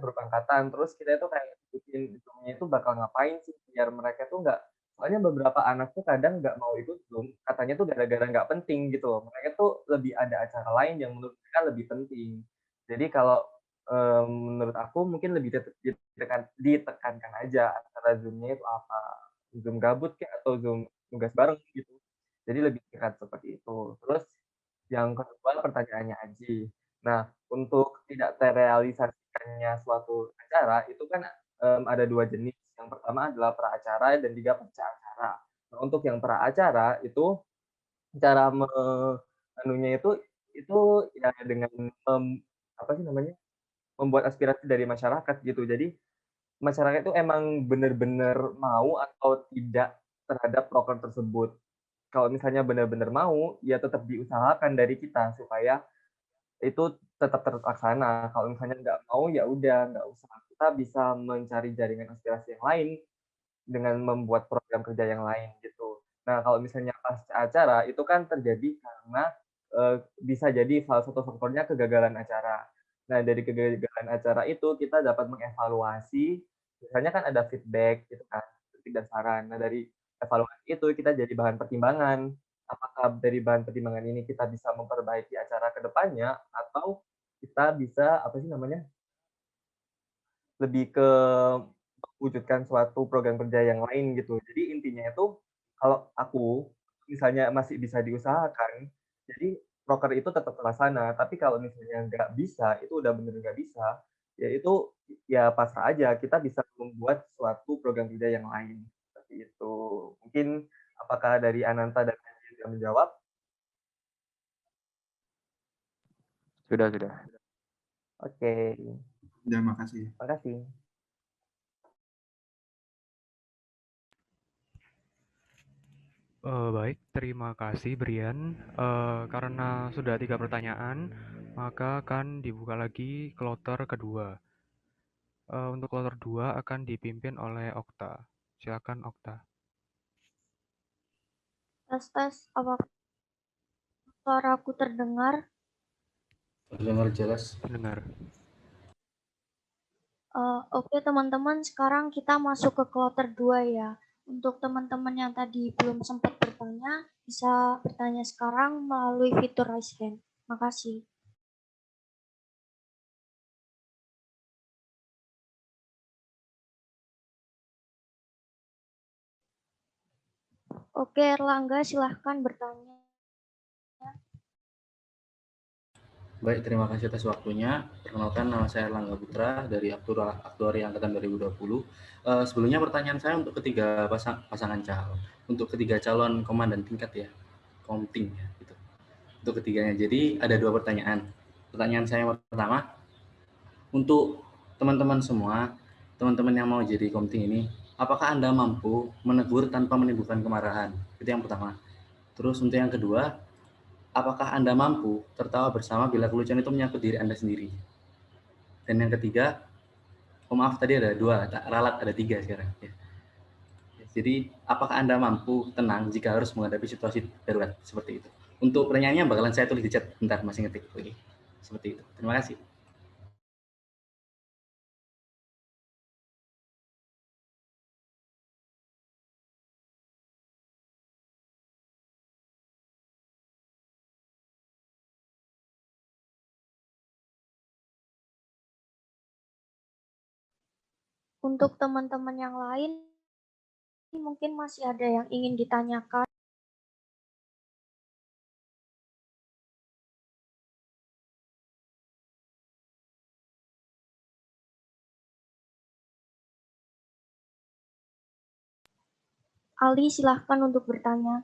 grup angkatan. Terus kita itu kayak bikin Zoom-nya itu bakal ngapain sih biar mereka tuh nggak soalnya beberapa anak tuh kadang nggak mau ikut Zoom, katanya tuh gara-gara nggak penting gitu loh. Mereka tuh lebih ada acara lain yang menurut mereka lebih penting. Jadi kalau, menurut aku mungkin lebih ditekankan aja antara Zoom-nya itu apa, Zoom gabut kek atau Zoom tugas bareng gitu. Jadi lebih dekat seperti itu. Terus yang kedua pertanyaannya Aji. Nah, untuk tidak terrealisasikannya suatu acara itu kan, ada 2 jenis. Yang pertama adalah pra-acara dan juga pasca acara. Nah, untuk yang pra-acara itu cara anunya itu ya dengan, apa sih namanya, membuat aspirasi dari masyarakat gitu. Jadi masyarakat itu emang bener-bener mau atau tidak terhadap proker tersebut. Kalau misalnya benar-benar mau, ya tetap diusahakan dari kita supaya itu tetap terlaksana. Kalau misalnya nggak mau, ya udah nggak usah. Kita bisa mencari jaringan aspirasi yang lain dengan membuat program kerja yang lain gitu. Nah, kalau misalnya pasca acara itu kan terjadi karena, bisa jadi salah satu faktornya kegagalan acara. Nah, dari kegagalan acara itu kita dapat mengevaluasi, misalnya kan ada feedback gitu kan, kritik dan saran. Nah, dari evaluasi itu kita jadi bahan pertimbangan. Apakah dari bahan pertimbangan ini kita bisa memperbaiki acara ke depannya atau kita bisa, apa sih namanya, lebih ke mewujudkan suatu program kerja yang lain gitu. Jadi intinya itu kalau aku misalnya masih bisa diusahakan, jadi proker itu tetap terlaksana. Tapi kalau misalnya nggak bisa, itu udah bener nggak bisa, ya itu ya pasrah aja. Kita bisa membuat suatu program kerja yang lain seperti itu. Mungkin apakah dari Ananta dan Anji sudah menjawab? Sudah. Oke, Ya, makasih. makasih. Baik, terima kasih Brian. Karena sudah 3 pertanyaan, maka akan dibuka lagi kloter kedua. Untuk kloter 2 akan dipimpin oleh Okta. Silakan Okta. Tes, apa suaraku terdengar? Terdengar jelas. Dengar. Oke teman-teman, sekarang kita masuk ke kloter 2 ya. Untuk teman-teman yang tadi belum sempat bertanya, bisa bertanya sekarang melalui fitur raise hand. Makasih. Oke, Erlangga silahkan bertanya. Baik, terima kasih atas waktunya. Perkenalkan, nama saya Erlangga Putra dari Aktuari Angkatan 2020. Sebelumnya pertanyaan saya untuk ketiga pasangan calon, untuk ketiga calon komandan tingkat ya, komting ya, gitu. Untuk ketiganya. Jadi ada 2 pertanyaan. Pertanyaan saya yang pertama, untuk teman-teman semua, teman-teman yang mau jadi komting ini, apakah Anda mampu menegur tanpa menimbulkan kemarahan? Itu yang pertama. Terus untuk yang kedua, apakah Anda mampu tertawa bersama bila kelucuan itu menyangkut diri Anda sendiri? Dan yang ketiga, maaf tadi ada 2, ralat ada 3 sekarang. Ya. Jadi, apakah Anda mampu tenang jika harus menghadapi situasi darurat seperti itu? Untuk pertanyaannya bakalan saya tulis di chat, bentar masih ngetik. Oke, seperti itu. Terima kasih. Untuk teman-teman yang lain, mungkin masih ada yang ingin ditanyakan. Ali, silahkan untuk bertanya.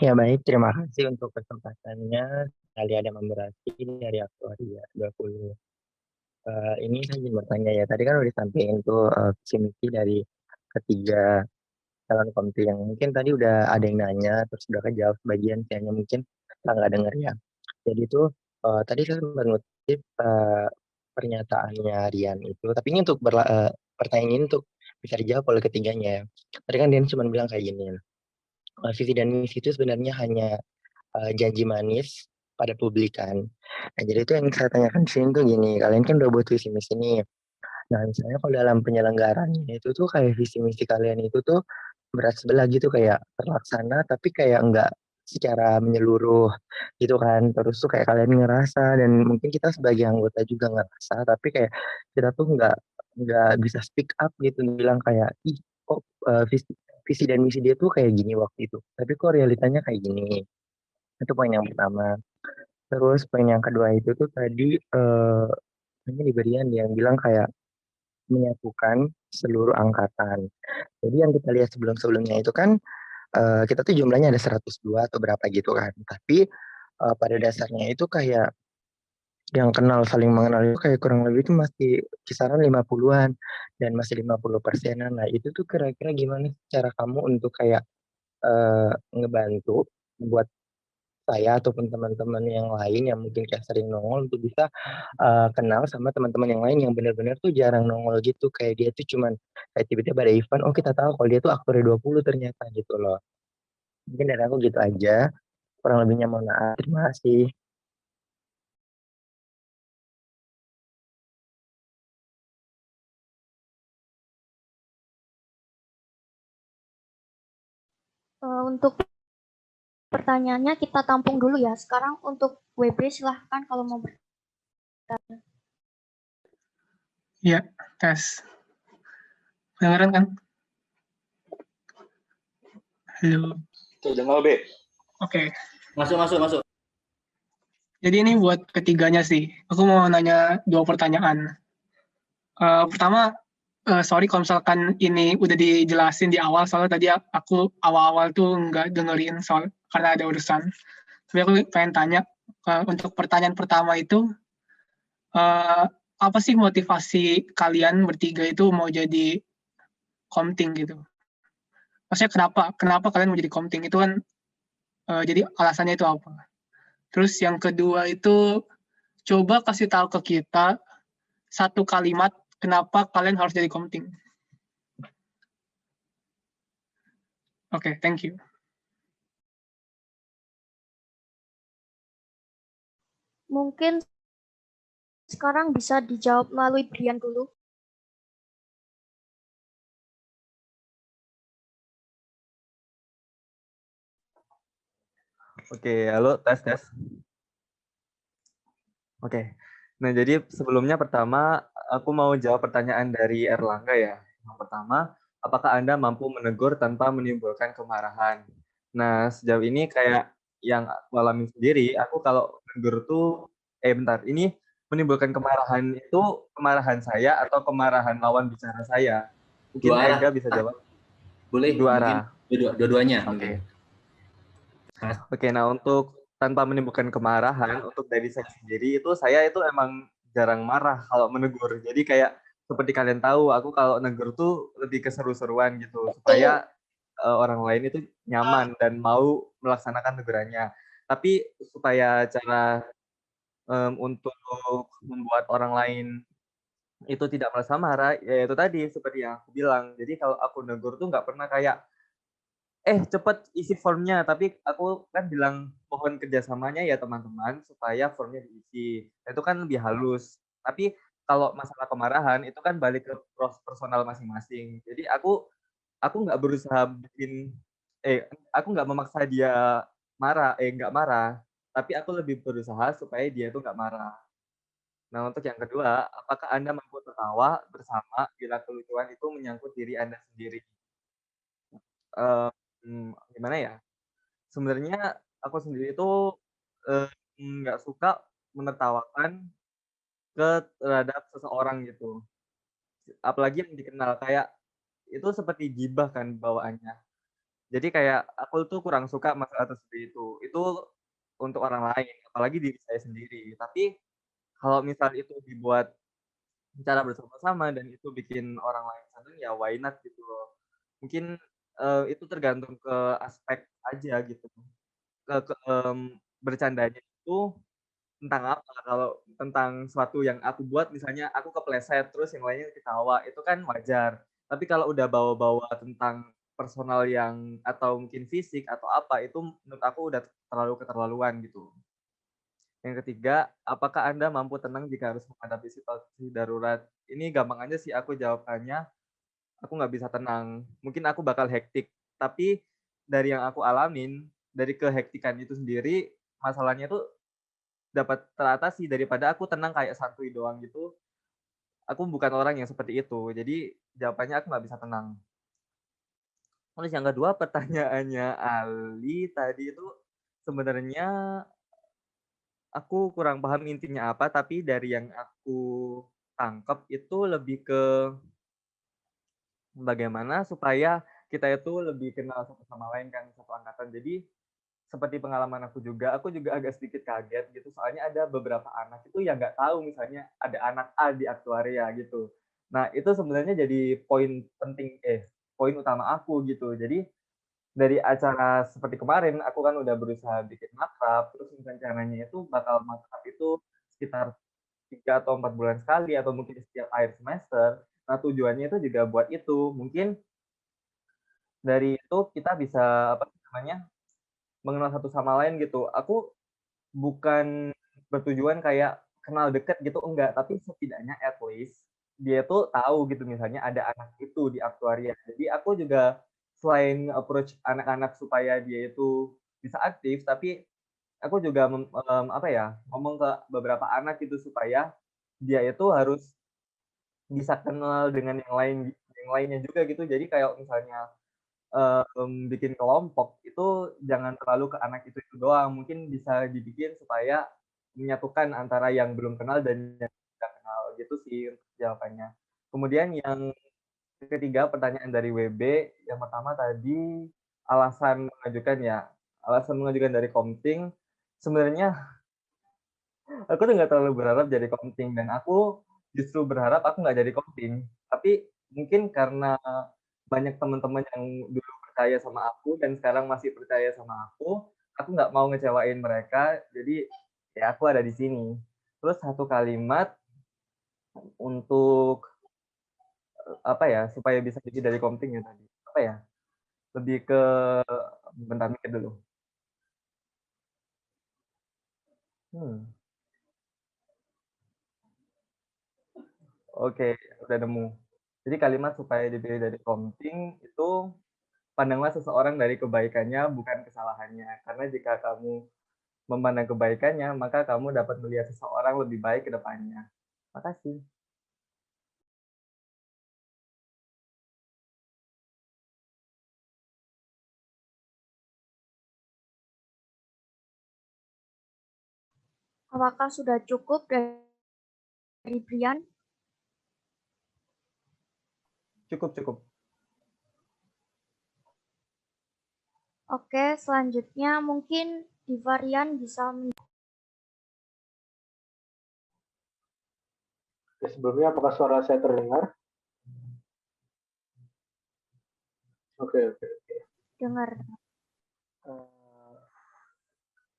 Ya baik, terima kasih untuk kesempatannya. Kali ada moderasi dari Aktuaria 20. Ini saya ingin bertanya ya, tadi kan udah disampaikan tuh visi misi dari ketiga calon komite yang mungkin tadi udah ada yang nanya, terus udah kejawab sebagian, kayaknya mungkin saya nggak dengar ya. Jadi itu tadi saya sempat ngutip pernyataannya Rian itu, tapi ini untuk pertanyaan ini untuk bisa dijawab oleh ketiganya. Tadi kan Rian cuma bilang kayak gini, visi dan misi itu sebenarnya hanya janji manis pada publik kan. Nah, jadi itu yang saya tanyakan di sini tuh gini, kalian kan udah buat visi misi nih. Nah, misalnya kalau dalam penyelenggarannya itu tuh kayak visi misi kalian itu tuh berat sebelah gitu, kayak terlaksana tapi kayak enggak secara menyeluruh gitu kan. Terus tuh kayak kalian ngerasa, dan mungkin kita sebagai anggota juga ngerasa, tapi kayak kita tuh nggak bisa speak up gitu, bilang kayak ih kok visi dan misi dia tuh kayak gini waktu itu, tapi kok realitanya kayak gini. Itu poin yang pertama. Terus poin yang kedua itu tuh tadi ini diberian yang bilang kayak menyatukan seluruh angkatan. Jadi yang kita lihat sebelum-sebelumnya itu kan kita tuh jumlahnya ada 102 atau berapa gitu kan. Tapi pada dasarnya itu kayak yang kenal saling mengenal itu kayak kurang lebih itu masih kisaran 50-an dan masih 50%-an. Nah, itu tuh kira-kira gimana cara kamu untuk kayak ngebantu buat saya ataupun teman-teman yang lain yang mungkin kayak sering nongol untuk bisa kenal sama teman-teman yang lain yang benar-benar tuh jarang nongol gitu, kayak dia tuh cuman kayak tiba-tiba ada event, oh kita tahu kalau dia tuh aktor 20 ternyata gitu loh. Mungkin dari aku gitu aja, kurang lebihnya mohon maaf, terima kasih. Untuk pertanyaannya kita tampung dulu ya. Sekarang untuk WB silahkan kalau mau bertanya. Ya, tes. Kedengeran kan? Halo. Kedengar, B. Oke. Masuk. Jadi ini buat ketiganya sih. Aku mau nanya 2 pertanyaan. Pertama, sorry kalau misalkan ini udah dijelasin di awal, soalnya tadi aku awal-awal tuh nggak dengerin soal karena ada urusan. Tapi aku pengen tanya, untuk pertanyaan pertama itu, apa sih motivasi kalian bertiga itu mau jadi komting gitu? Maksudnya kenapa kalian mau jadi komting itu kan, jadi alasannya itu apa? Terus yang kedua itu, coba kasih tahu ke kita 1 kalimat kenapa kalian harus jadi komting. Oke, thank you. Mungkin sekarang bisa dijawab melalui Brian dulu. Oke, halo, tes. Oke, nah jadi sebelumnya pertama aku mau jawab pertanyaan dari Erlangga ya. Yang pertama, apakah Anda mampu menegur tanpa menimbulkan kemarahan? Nah, sejauh ini kayak yang aku alami sendiri, aku kalau menegur tuh, ini menimbulkan kemarahan itu kemarahan saya atau kemarahan lawan bicara saya? Mungkin Ega bisa jawab. Boleh, Dua arah. Dua-duanya. Oke, nah untuk tanpa menimbulkan kemarahan, untuk dari saya sendiri itu saya itu emang jarang marah kalau menegur. Jadi kayak seperti kalian tahu, aku kalau negur tuh lebih keseru-seruan gitu supaya orang lain itu nyaman dan mau melaksanakan tegurannya. Tapi supaya cara untuk membuat orang lain itu tidak merasa marah, ya itu tadi seperti yang aku bilang. Jadi kalau aku negur tuh nggak pernah kayak cepet isi formnya, tapi aku kan bilang mohon kerjasamanya ya teman-teman supaya formnya diisi. Itu kan lebih halus. Tapi kalau masalah kemarahan itu kan balik ke personal masing-masing. Jadi aku nggak berusaha bikin aku nggak memaksa dia marah, nggak marah. tapi aku lebih berusaha supaya dia itu nggak marah. Nah, untuk yang kedua, apakah Anda mampu tertawa bersama bila kelucuan itu menyangkut diri Anda sendiri? Gimana ya? Sebenarnya aku sendiri itu nggak suka menertawakan terhadap seseorang gitu. Apalagi yang dikenal, kayak itu seperti gibah kan bawaannya. Jadi kayak aku tuh kurang suka masalah seperti itu. Itu untuk orang lain, apalagi diri saya sendiri. Tapi kalau misal itu dibuat secara bersama-sama dan itu bikin orang lain seneng, ya why not gitu loh. Mungkin, itu tergantung ke aspek aja gitu. Bercandanya itu tentang apa, kalau tentang suatu yang aku buat misalnya aku kepleset terus yang lainnya ketawa, itu kan wajar. Tapi kalau udah bawa-bawa tentang personal yang atau mungkin fisik atau apa, itu menurut aku udah terlalu keterlaluan gitu. Yang ketiga, apakah Anda mampu tenang jika harus menghadapi situasi darurat? Ini gampang aja sih aku jawabannya, aku nggak bisa tenang. Mungkin aku bakal hektik, tapi dari yang aku alamin, dari kehektikan itu sendiri, masalahnya tuh dapat teratasi daripada aku tenang kayak santuy doang gitu. Aku bukan orang yang seperti itu. Jadi jawabannya aku nggak bisa tenang. Terus yang kedua pertanyaannya Ali tadi itu sebenarnya aku kurang paham intinya apa, tapi dari yang aku tangkap itu lebih ke bagaimana supaya kita itu lebih kenal satu sama lain kan, satu angkatan. Jadi seperti pengalaman aku juga agak sedikit kaget gitu, soalnya ada beberapa anak itu yang nggak tahu misalnya ada anak A di aktuaria gitu. Nah, itu sebenarnya jadi poin utama aku gitu. Jadi dari acara seperti kemarin, aku kan udah berusaha bikin makrab, terus rencananya itu bakal makrab itu sekitar 3 atau 4 bulan sekali atau mungkin setiap akhir semester. Nah, tujuannya itu juga buat itu. Mungkin dari itu kita bisa, apa namanya, mengenal satu sama lain gitu. Aku bukan bertujuan kayak kenal deket gitu, enggak. Tapi setidaknya at least dia tuh tahu gitu misalnya ada anak itu di aktuaria. Jadi aku juga selain approach anak-anak supaya dia itu bisa aktif, tapi aku juga apa ya, ngomong ke beberapa anak gitu supaya dia itu harus bisa kenal dengan yang lainnya juga gitu. Jadi kayak misalnya bikin kelompok itu jangan terlalu ke anak itu doang, mungkin bisa dibikin supaya menyatukan antara yang belum kenal dan yang sudah kenal, gitu sih untuk jawabannya. Kemudian yang ketiga pertanyaan dari WB, yang pertama tadi alasan mengajukan dari Komting, sebenarnya aku tuh nggak terlalu berharap jadi Komting dan aku justru berharap aku nggak jadi Komting. Tapi mungkin karena banyak teman-teman yang dulu percaya sama aku dan sekarang masih percaya sama aku nggak mau ngecewain mereka, jadi ya aku ada di sini. Terus satu kalimat untuk apa ya, supaya bisa jadi dari Komting ya tadi. Apa ya? Lebih ke bentar mikir dulu. Oke, udah nemu. Jadi kalimat supaya dipilih dari Komting itu pandanglah seseorang dari kebaikannya bukan kesalahannya. Karena jika kamu memandang kebaikannya, maka kamu dapat melihat seseorang lebih baik ke depannya. Makasih. Apakah sudah cukup dari Brian? Cukup. Oke, selanjutnya mungkin Divarian bisa. Sebelumnya apakah suara saya terdengar? Oke. Dengar.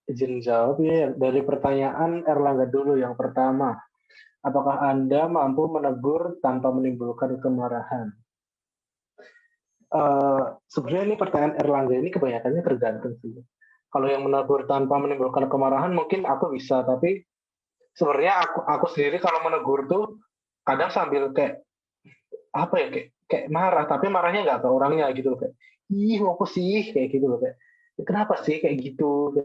Izin jawab ya, dari pertanyaan Erlangga dulu yang pertama. Apakah Anda mampu menegur tanpa menimbulkan kemarahan? Sebenarnya ini pertanyaan Erlangga ini kebanyakannya tergantung sih. Kalau yang menegur tanpa menimbulkan kemarahan mungkin aku bisa, tapi sebenarnya aku sendiri kalau menegur tuh kadang sambil kayak kayak marah, tapi marahnya nggak ke orangnya gitu loh, kayak ih apa sih kayak gitu loh, kayak kenapa sih kayak gitu,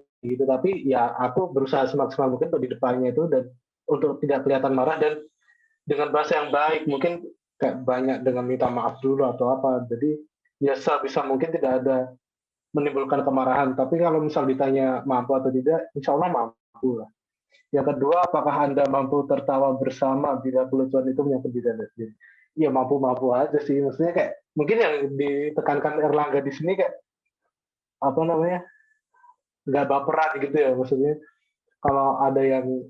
tapi ya aku berusaha semaksimal mungkin untuk di depannya itu dan untuk tidak kelihatan marah dan dengan bahasa yang baik, mungkin kayak banyak dengan minta maaf dulu atau apa. Jadi ya sebisa mungkin tidak ada menimbulkan kemarahan. Tapi kalau misal ditanya mampu atau tidak, insya Allah mampu lah. Yang kedua, apakah Anda mampu tertawa bersama bila kelucuan itu menyangkut diri Anda sendiri? Ya mampu-mampu aja sih. Maksudnya kayak mungkin yang ditekankan Erlangga di sini kayak apa namanya, nggak baperan gitu ya. Maksudnya kalau ada yang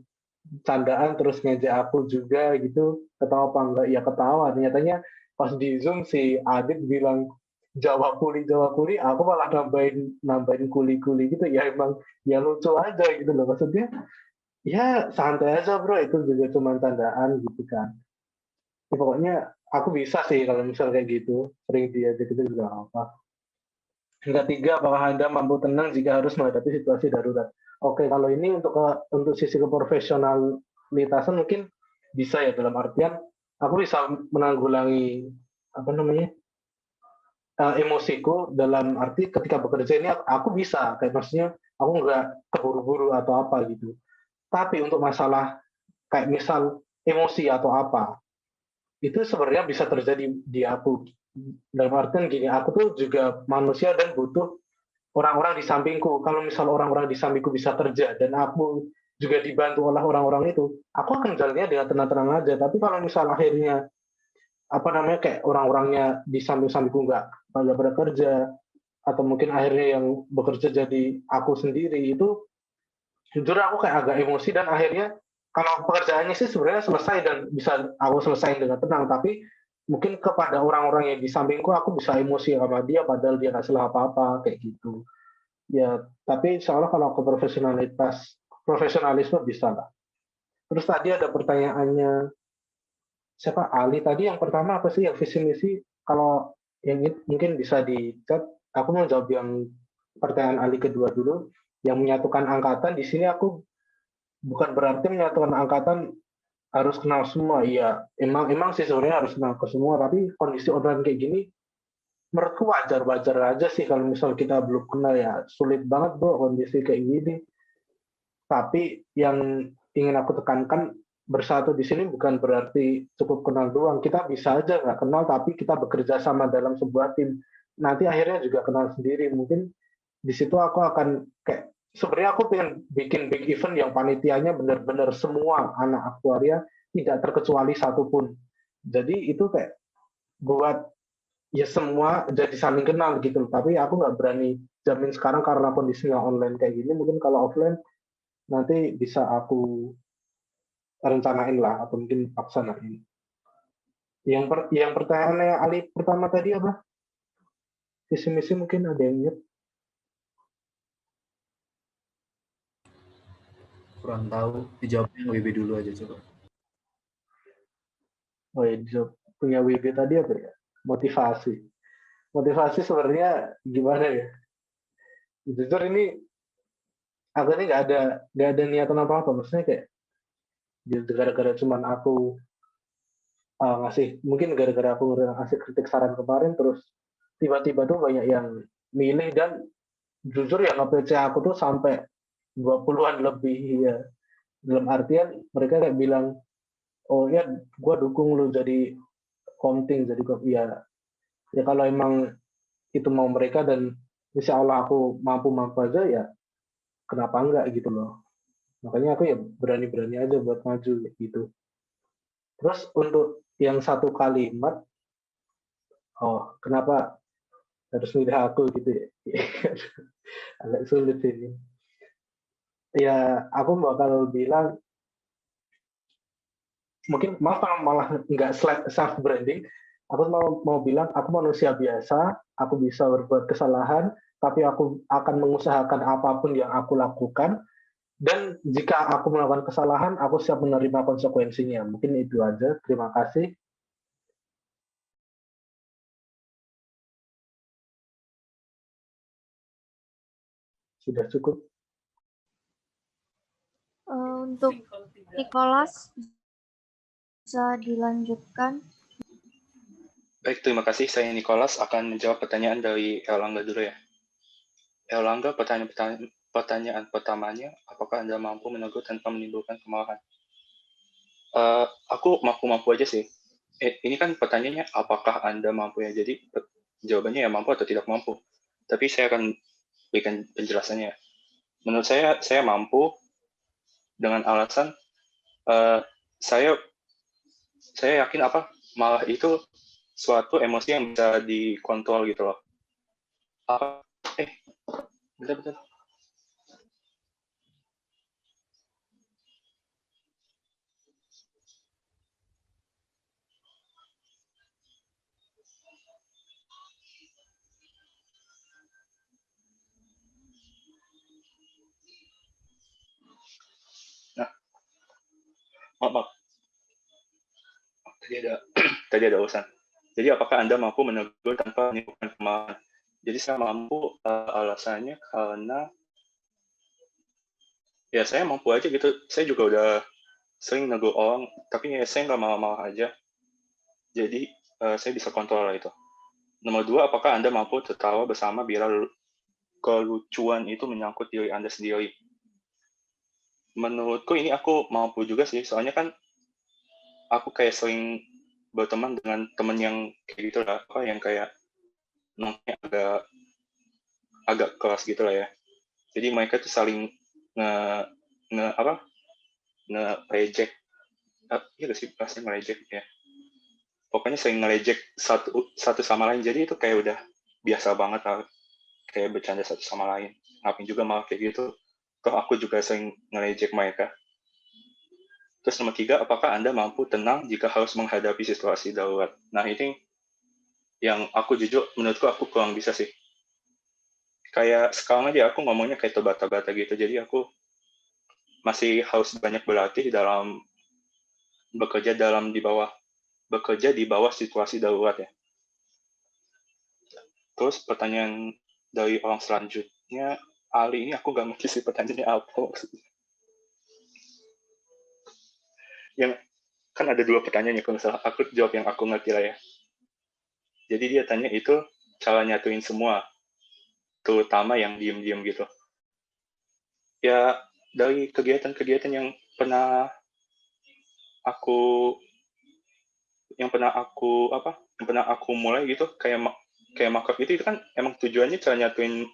candaan terus ngejek aku juga gitu, ketawa apa enggak? Ya ketawa. Nyatanya pas di Zoom si Adit bilang Jawa kuli, aku malah nambahin kuli gitu. Ya emang ya lucu aja gitu loh. Maksudnya ya santai aja bro, itu juga cuma tandaan gitu kan. Ya, pokoknya aku bisa sih kalau misal kayak gitu, sering diajak gitu juga apa. Yang ketiga, apakah Anda mampu tenang jika harus menghadapi situasi darurat? Oke, kalau ini untuk sisi keprofesionalitasan mungkin bisa ya, dalam artian aku bisa menanggulangi apa namanya emosiku, dalam arti ketika bekerja ini aku bisa kayak maksudnya aku nggak keburu-buru atau apa gitu. Tapi untuk masalah kayak misal emosi atau apa, itu sebenarnya bisa terjadi di aku. Dalam artian gini, aku tuh juga manusia dan butuh orang-orang di sampingku. Kalau misal orang-orang di sampingku bisa kerja dan aku juga dibantu oleh orang-orang itu, aku akan jalannya dengan tenang-tenang aja. Tapi kalau misal akhirnya apa namanya kayak orang-orangnya di samping-sampingku nggak pada kerja, atau mungkin akhirnya yang bekerja jadi aku sendiri, itu jujur aku kayak agak emosi dan akhirnya kalau pekerjaannya sih sebenarnya selesai dan bisa aku selesaiin dengan tenang, tapi mungkin kepada orang-orang yang di sampingku aku bisa emosi sama dia padahal dia nggak salah apa-apa kayak gitu. Ya, tapi insya Allah kalau ke profesionalisme bisa lah. Terus tadi ada pertanyaannya siapa Ali tadi, yang pertama apa sih yang visi misi? Kalau yang ini mungkin bisa di chat. Aku mau jawab yang pertanyaan Ali kedua dulu, yang menyatukan angkatan. Di sini aku bukan berarti menyatukan angkatan harus kenal semua. Iya, emang sih sebenarnya harus kenal ke semua, tapi kondisi online kayak gini menurutku wajar-wajar aja sih. Kalau misal kita belum kenal ya sulit banget bro kondisi kayak gini. Tapi yang ingin aku tekankan, bersatu di sini bukan berarti cukup kenal doang. Kita bisa aja nggak kenal tapi kita bekerja sama dalam sebuah tim. Nanti akhirnya juga kenal sendiri. Mungkin di situ aku akan kayak sebenarnya aku pengen bikin big event yang panitianya benar-benar semua anak aktuaria, tidak terkecuali satupun. Jadi itu kayak buat ya semua jadi saling kenal gitu. Tapi aku nggak berani jamin sekarang karena kondisinya online kayak gini. Mungkin kalau offline nanti bisa aku rencanain lah atau mungkin paksanain. Yang pertanyaannya Ali pertama tadi apa? Visi misi mungkin ada yang ingat? Kurang tahu, dijawabnya WB dulu aja coba. Oh ya, dijawab. Punya WB tadi apa ya? Motivasi. Motivasi sebenarnya gimana ya? Jujur ini aku ini nggak ada niatan apa-apa. Maksudnya kayak gara-gara cuman aku ngasih, mungkin gara-gara aku ngasih kritik saran kemarin, terus tiba-tiba tuh banyak yang milih dan jujur ya nge-PC aku tuh sampai 20-an lebih ya. Dalam artian mereka kayak bilang, oh ya gue dukung lu jadi komting, jadi ya kalau emang itu mau mereka dan insya Allah aku mampu aja ya kenapa enggak gitu loh. Makanya aku ya berani-berani aja buat maju gitu. Terus untuk yang satu kalimat, oh kenapa harus milih aku gitu ya? Agak sulit ini. Ya aku bakal bilang, mungkin maaf kalau malah nggak self branding. Aku mau bilang aku manusia biasa, aku bisa berbuat kesalahan, tapi aku akan mengusahakan apapun yang aku lakukan. Dan jika aku melakukan kesalahan, aku siap menerima konsekuensinya. Mungkin itu aja. Terima kasih. Sudah cukup. Untuk Nicholas bisa dilanjutkan. Baik, terima kasih. Saya Nicholas akan menjawab pertanyaan dari Erlangga dulu ya. Erlangga, pertanyaan pertamanya, apakah Anda mampu menegur tanpa menimbulkan kemarahan? Aku mampu-mampu aja sih. Ini kan pertanyaannya apakah Anda mampu ya, jadi jawabannya ya mampu atau tidak mampu. Tapi saya akan berikan penjelasannya. Menurut saya mampu dengan alasan saya yakin malah itu suatu emosi yang bisa dikontrol gitu loh. Bentar. Nah, maaf. Tadi ada urusan. Jadi apakah Anda mampu menegur tanpa menimbulkan kemarahan? Jadi saya mampu alasannya karena ya saya mampu aja gitu. Saya juga udah sering negur orang, tapi ya saya nggak marah-marah aja. Jadi saya bisa kontrol lah itu. Nomor 2, apakah Anda mampu tertawa bersama bila kelucuan itu menyangkut diri Anda sendiri? Menurutku ini aku mampu juga sih, soalnya kan aku kayak sering berteman dengan temen yang kayak gitu lah, yang kayak nongkrongnya agak keras gitu lah ya. Jadi mereka tuh saling nge-reject. Iya gak sih bahasanya nge-reject ya. Pokoknya sering nge-reject satu sama lain. Jadi itu kayak udah biasa banget lah. Kayak bercanda satu sama lain. Ngapain juga malah kayak gitu. Toh aku juga sering nge-reject mereka. Terus nomor 3, apakah Anda mampu tenang jika harus menghadapi situasi darurat? Nah ini yang aku jujur, menurutku aku kurang bisa sih. Kayak sekarang aja aku ngomongnya kayak terbata-bata gitu. Jadi aku masih harus banyak berlatih dalam bekerja di bawah situasi darurat ya. Terus pertanyaan dari orang selanjutnya, Ali, ini aku gak ngerti sih pertanyaannya apa maksudnya. Yang kan ada 2 pertanyaan ya, kalau misalnya aku jawab yang aku ngerti lah ya. Jadi dia tanya itu cara nyatuin semua, terutama yang diem-diem gitu. Ya dari kegiatan-kegiatan yang pernah aku mulai gitu, kayak makeup itu kan emang tujuannya cara nyatuin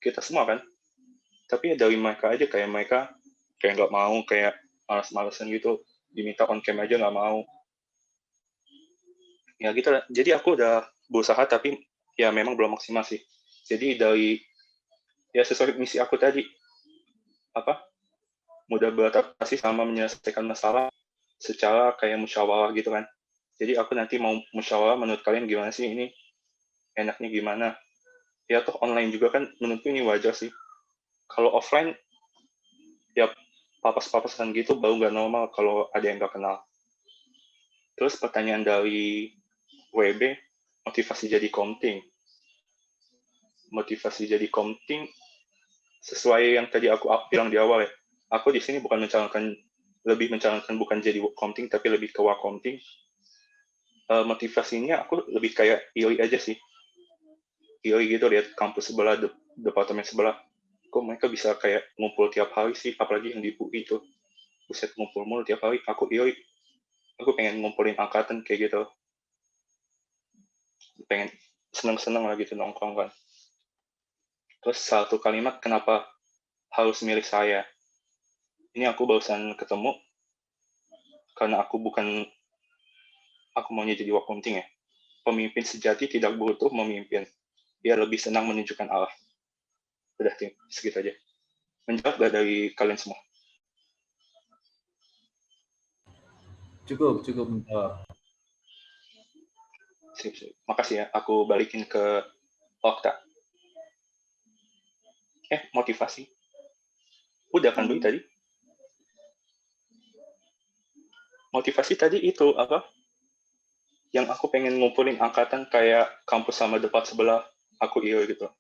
kita semua kan. Tapi ya dari mereka aja, kayak mereka kayak nggak mau, kayak malas-malasan gitu, diminta on cam aja nggak mau. Ya gitu lah. Jadi aku udah berusaha tapi ya memang belum maksimal sih. Jadi dari ya sesuai misi aku tadi, mudah beradaptasi sama menyelesaikan masalah secara kayak musyawarah gitu kan. Jadi aku nanti mau musyawarah, menurut kalian gimana sih ini, enaknya gimana. Ya toh online juga kan, menurutku ini wajar sih. Kalau offline ya papas-papasan gitu baru nggak normal kalau ada yang nggak kenal. Terus pertanyaan dari WB, motivasi jadi komting. Motivasi jadi komting sesuai yang tadi aku bilang di awal ya. Aku di sini lebih mencalonkan bukan jadi komting tapi lebih ke wakomting. Motivasinya aku lebih kayak iri aja sih. Iri gitu lihat kampus sebelah, departemen sebelah. Kok mereka bisa kayak ngumpul tiap hari sih, apalagi yang di UI itu. Buset, ngumpul mulu tiap hari. Aku iri. Aku pengen ngumpulin angkatan kayak gitu. Pengen seneng-seneng lah gitu nongkrong kan. Terus satu kalimat, kenapa harus milik saya? Ini aku barusan ketemu, karena aku maunya jadi wakomting ya. Pemimpin sejati tidak butuh memimpin. Dia lebih senang menunjukkan arah. Udah, segitu aja. Menjawab gak dari kalian semua? Cukup menjawab. Sip. Makasih ya, aku balikin ke Okta. Motivasi. Udah kan Doi tadi? Motivasi tadi itu apa? Yang aku pengen ngumpulin angkatan kayak kampus sama depan sebelah, aku gitu.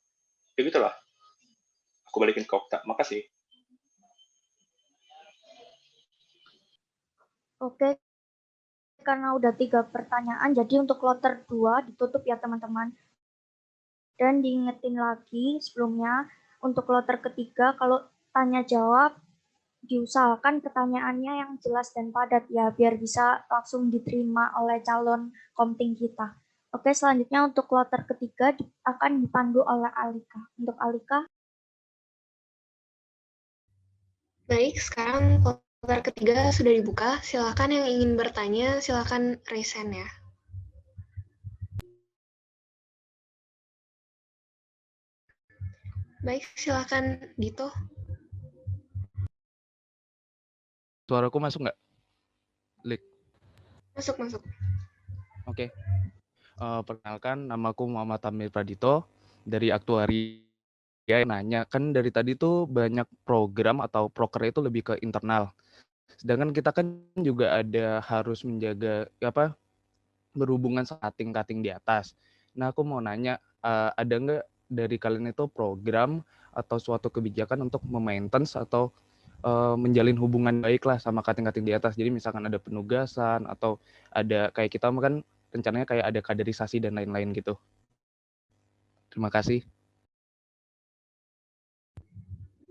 Ya gitulah. Aku balikin ke Okta. Makasih. Oke, karena udah 3 pertanyaan, jadi untuk kloter 2 ditutup ya teman-teman. Dan diingetin lagi sebelumnya, untuk kloter ketiga, kalau tanya jawab, diusahakan pertanyaannya yang jelas dan padat ya, biar bisa langsung diterima oleh calon komting kita. Oke, selanjutnya untuk kloter ketiga akan dipandu oleh Alika. Untuk Alika. Baik, sekarang kloter ketiga sudah dibuka. Silakan yang ingin bertanya, silakan raise hand ya. Baik, silakan Dito. Suaraku masuk nggak? Lik. Masuk. Oke. Perkenalkan, namaku Muhammad Amir Pradito dari Aktuaria. Nanya, kan dari tadi tuh banyak program atau proker itu lebih ke internal. Sedangkan kita kan juga ada harus menjaga berhubungan sama cutting di atas. Nah, aku mau nanya, ada nggak dari kalian itu program atau suatu kebijakan untuk memaintenance atau menjalin hubungan baik lah sama cutting di atas. Jadi misalkan ada penugasan atau ada kayak kita kan rencananya kayak ada kaderisasi dan lain-lain gitu. Terima kasih.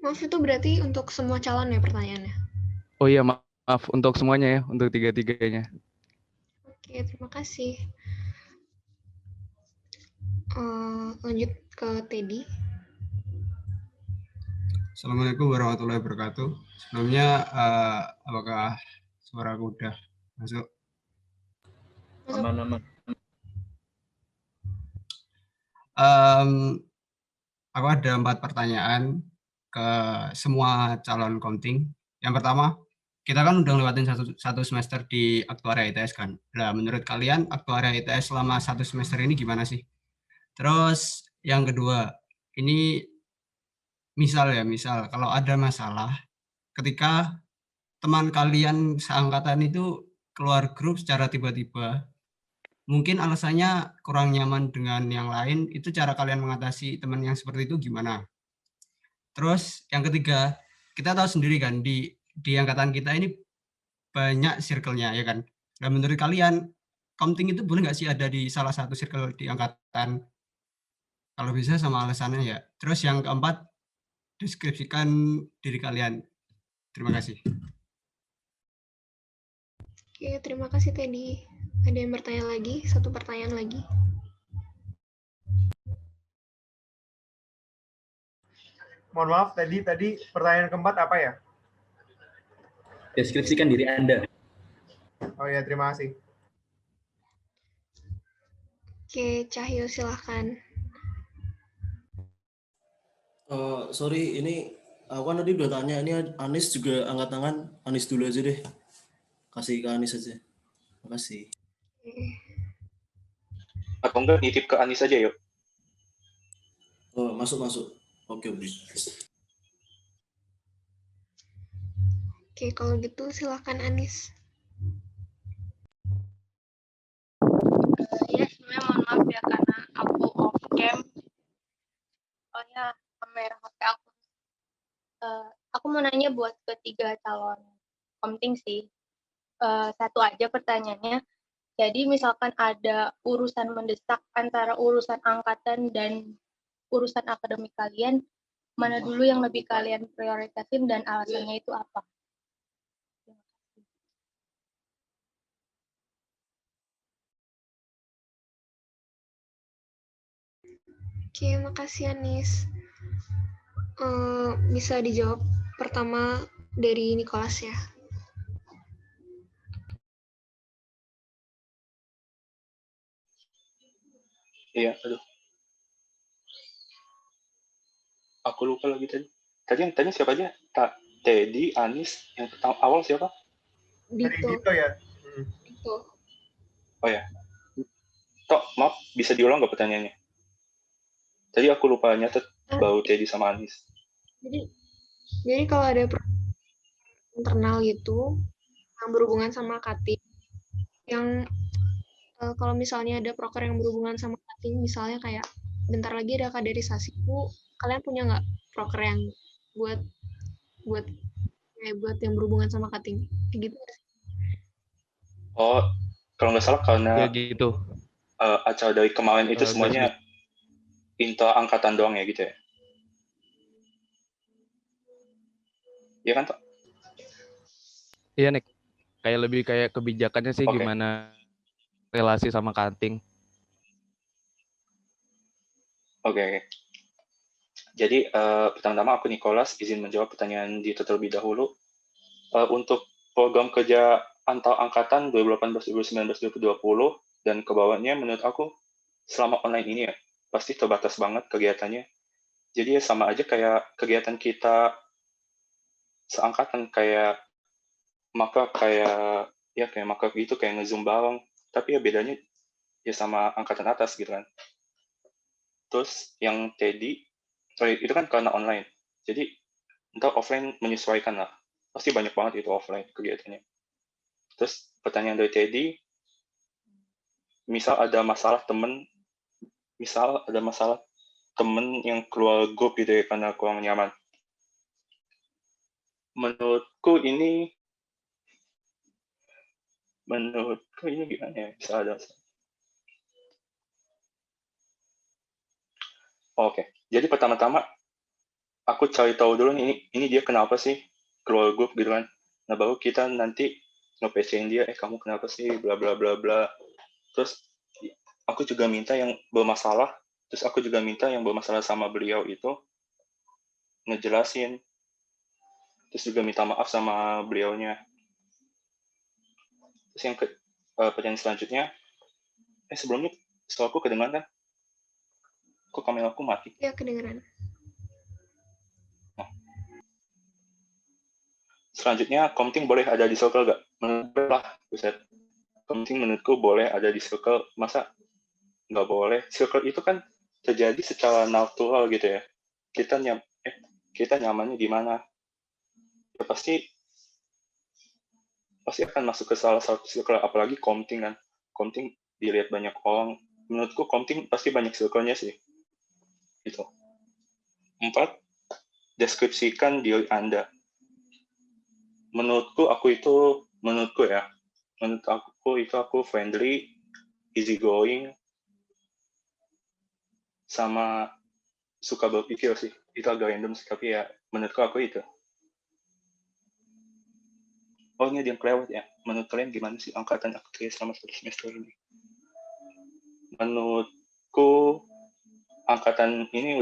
Maaf, itu berarti untuk semua calon ya pertanyaannya? Oh iya, maaf untuk semuanya ya, untuk tiga-tiganya. Oke, terima kasih. Lanjut ke Teddy. Assalamualaikum warahmatullahi wabarakatuh. Sebelumnya, apakah suara aku udah masuk? Aman. Aku ada 4 pertanyaan ke semua calon komting. Yang pertama, kita kan udah lewatin satu semester di Aktuaria ITS kan. Nah, menurut kalian Aktuaria ITS selama 1 semester ini gimana sih? Terus yang kedua, ini misal kalau ada masalah ketika teman kalian seangkatan itu keluar grup secara tiba-tiba, mungkin alasannya kurang nyaman dengan yang lain, itu cara kalian mengatasi teman yang seperti itu gimana? Terus yang ketiga, kita tahu sendiri kan di angkatan kita ini banyak circle-nya ya kan. Dan menurut kalian, komting itu boleh nggak sih ada di salah satu circle di angkatan? Kalau bisa sama alasannya ya. Terus yang keempat, deskripsikan diri kalian. Terima kasih. Oke, terima kasih Teddy. Ada yang bertanya lagi? Satu pertanyaan lagi. Mohon maaf, tadi pertanyaan keempat apa ya? Deskripsikan diri Anda. Oh ya, terima kasih. Oke, Cahyo silahkan. Sorry, ini aku kan tadi udah tanya, ini Anis juga angkat tangan. Anis dulu aja deh. Kasih ke Anis aja. Makasih. Atau enggak nitip ke Anis aja yuk. Oh, masuk. Oke. Oke, kalau gitu silakan Anis. Ya, sebenarnya mohon maaf ya karena aku off cam. Soalnya kamera HP aku. Aku mau nanya buat ketiga calon komting sih. Satu aja pertanyaannya. Jadi misalkan ada urusan mendesak antara urusan angkatan dan urusan akademik kalian, mana dulu yang lebih kalian prioritasin dan alasannya itu apa? Oke, makasih Anis. Bisa dijawab pertama dari Nicholas ya. Iya, aduh. Aku lupa lagi tadi. Tadi yang tanya siapa aja? Teddy, Anis, yang pertama awal siapa? Dito ya. Dito. Oh ya. Tok, maaf, bisa diulang nggak pertanyaannya? Tadi aku lupa nyatet bau Teddy sama Anis. Jadi kalau ada internal gitu yang berhubungan sama cutting, yang kalau misalnya ada proker yang berhubungan sama cutting, misalnya kayak bentar lagi ada kaderisasi, kalian punya nggak proker yang buat yang berhubungan sama cutting kayak gitu? Oh, kalau nggak salah karena ya gitu. Acara dari kemarin itu semuanya inta angkatan doang ya gitu ya? Iya kan, Pak? Iya, Nick. Kayak lebih kayak kebijakannya sih Oke. gimana relasi sama cutting. Oke. Jadi pertama-tama aku Nicholas izin menjawab pertanyaan di terlebih dahulu. Untuk program kerja antar angkatan 2018, 2019, 2020 dan ke bawahnya menurut aku selama online ini ya pasti terbatas banget kegiatannya. Jadi ya sama aja kayak kegiatan kita seangkatan kayak maka gitu kayak nge-zoom bareng. Tapi ya bedanya ya sama angkatan atas gitu kan. Terus yang Teddy, itu kan karena online. Jadi ntar offline menyesuaikan lah. Pasti banyak banget itu offline kegiatannya. Terus pertanyaan dari Teddy, misal ada masalah temen yang keluar grup gitu ya karena kurang nyaman. Menurutku ini gimana ya, bisa ada. Oke, jadi pertama-tama aku cari tahu dulu ini dia kenapa sih keluar grup gitu kan. Nah baru kita nanti nge-PC-in dia, kamu kenapa sih, bla bla bla bla. Terus aku juga minta yang bermasalah sama beliau itu ngejelasin. Terus juga minta maaf sama beliaunya. Terus yang pertanyaan selanjutnya, sebelumnya suaraku kedengaran kan? Kok kamera aku mati? Ya, kedengeran. Nah. Selanjutnya, komting boleh ada di circle nggak? Menurut lah, Buset. Komting menurutku boleh ada di circle. Masa nggak boleh? Circle itu kan terjadi secara natural gitu ya. Kita nyamannya di mana? Ya pasti akan masuk ke salah satu circle, apalagi komting kan. Komting dilihat banyak orang. Menurutku komting pasti banyak circle-nya sih. Gitu. 4. Deskripsikan diri Anda. Menurut aku friendly, easygoing, sama suka berpikir sih. Itu agak random sih, tapi ya menurutku aku itu. Oh, ini ada yang kelewat ya. Menurut kalian gimana sih angkatan aku selama 1 semester ini? Menurutku angkatan ini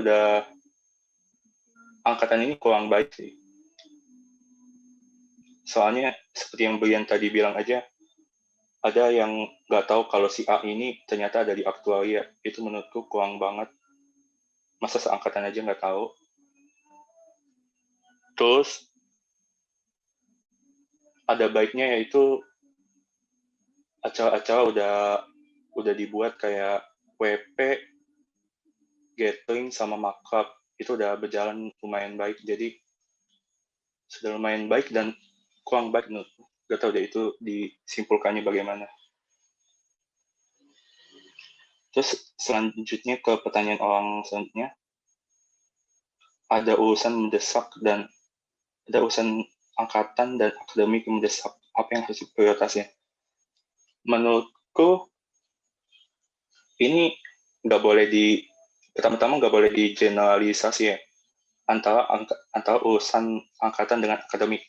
kurang baik sih. Soalnya seperti yang Brian tadi bilang aja, ada yang nggak tahu kalau si A ini ternyata ada di aktuaria. Itu menurutku kurang banget. Masa seangkatan aja nggak tahu. Terus ada baiknya yaitu acara-acara udah dibuat kayak WP, gathering sama markup. Itu udah berjalan lumayan baik. Jadi sudah lumayan baik dan kurang baik menurutku. Gak tahu deh itu disimpulkannya bagaimana. Terus selanjutnya ke pertanyaan orang selanjutnya. Ada urusan mendesak dan ada urusan angkatan dan akademik yang mendesak. Apa yang harus prioritasnya? Menurutku ini pertama-tama nggak boleh digeneralisasi ya. Antara urusan angkatan dengan akademik.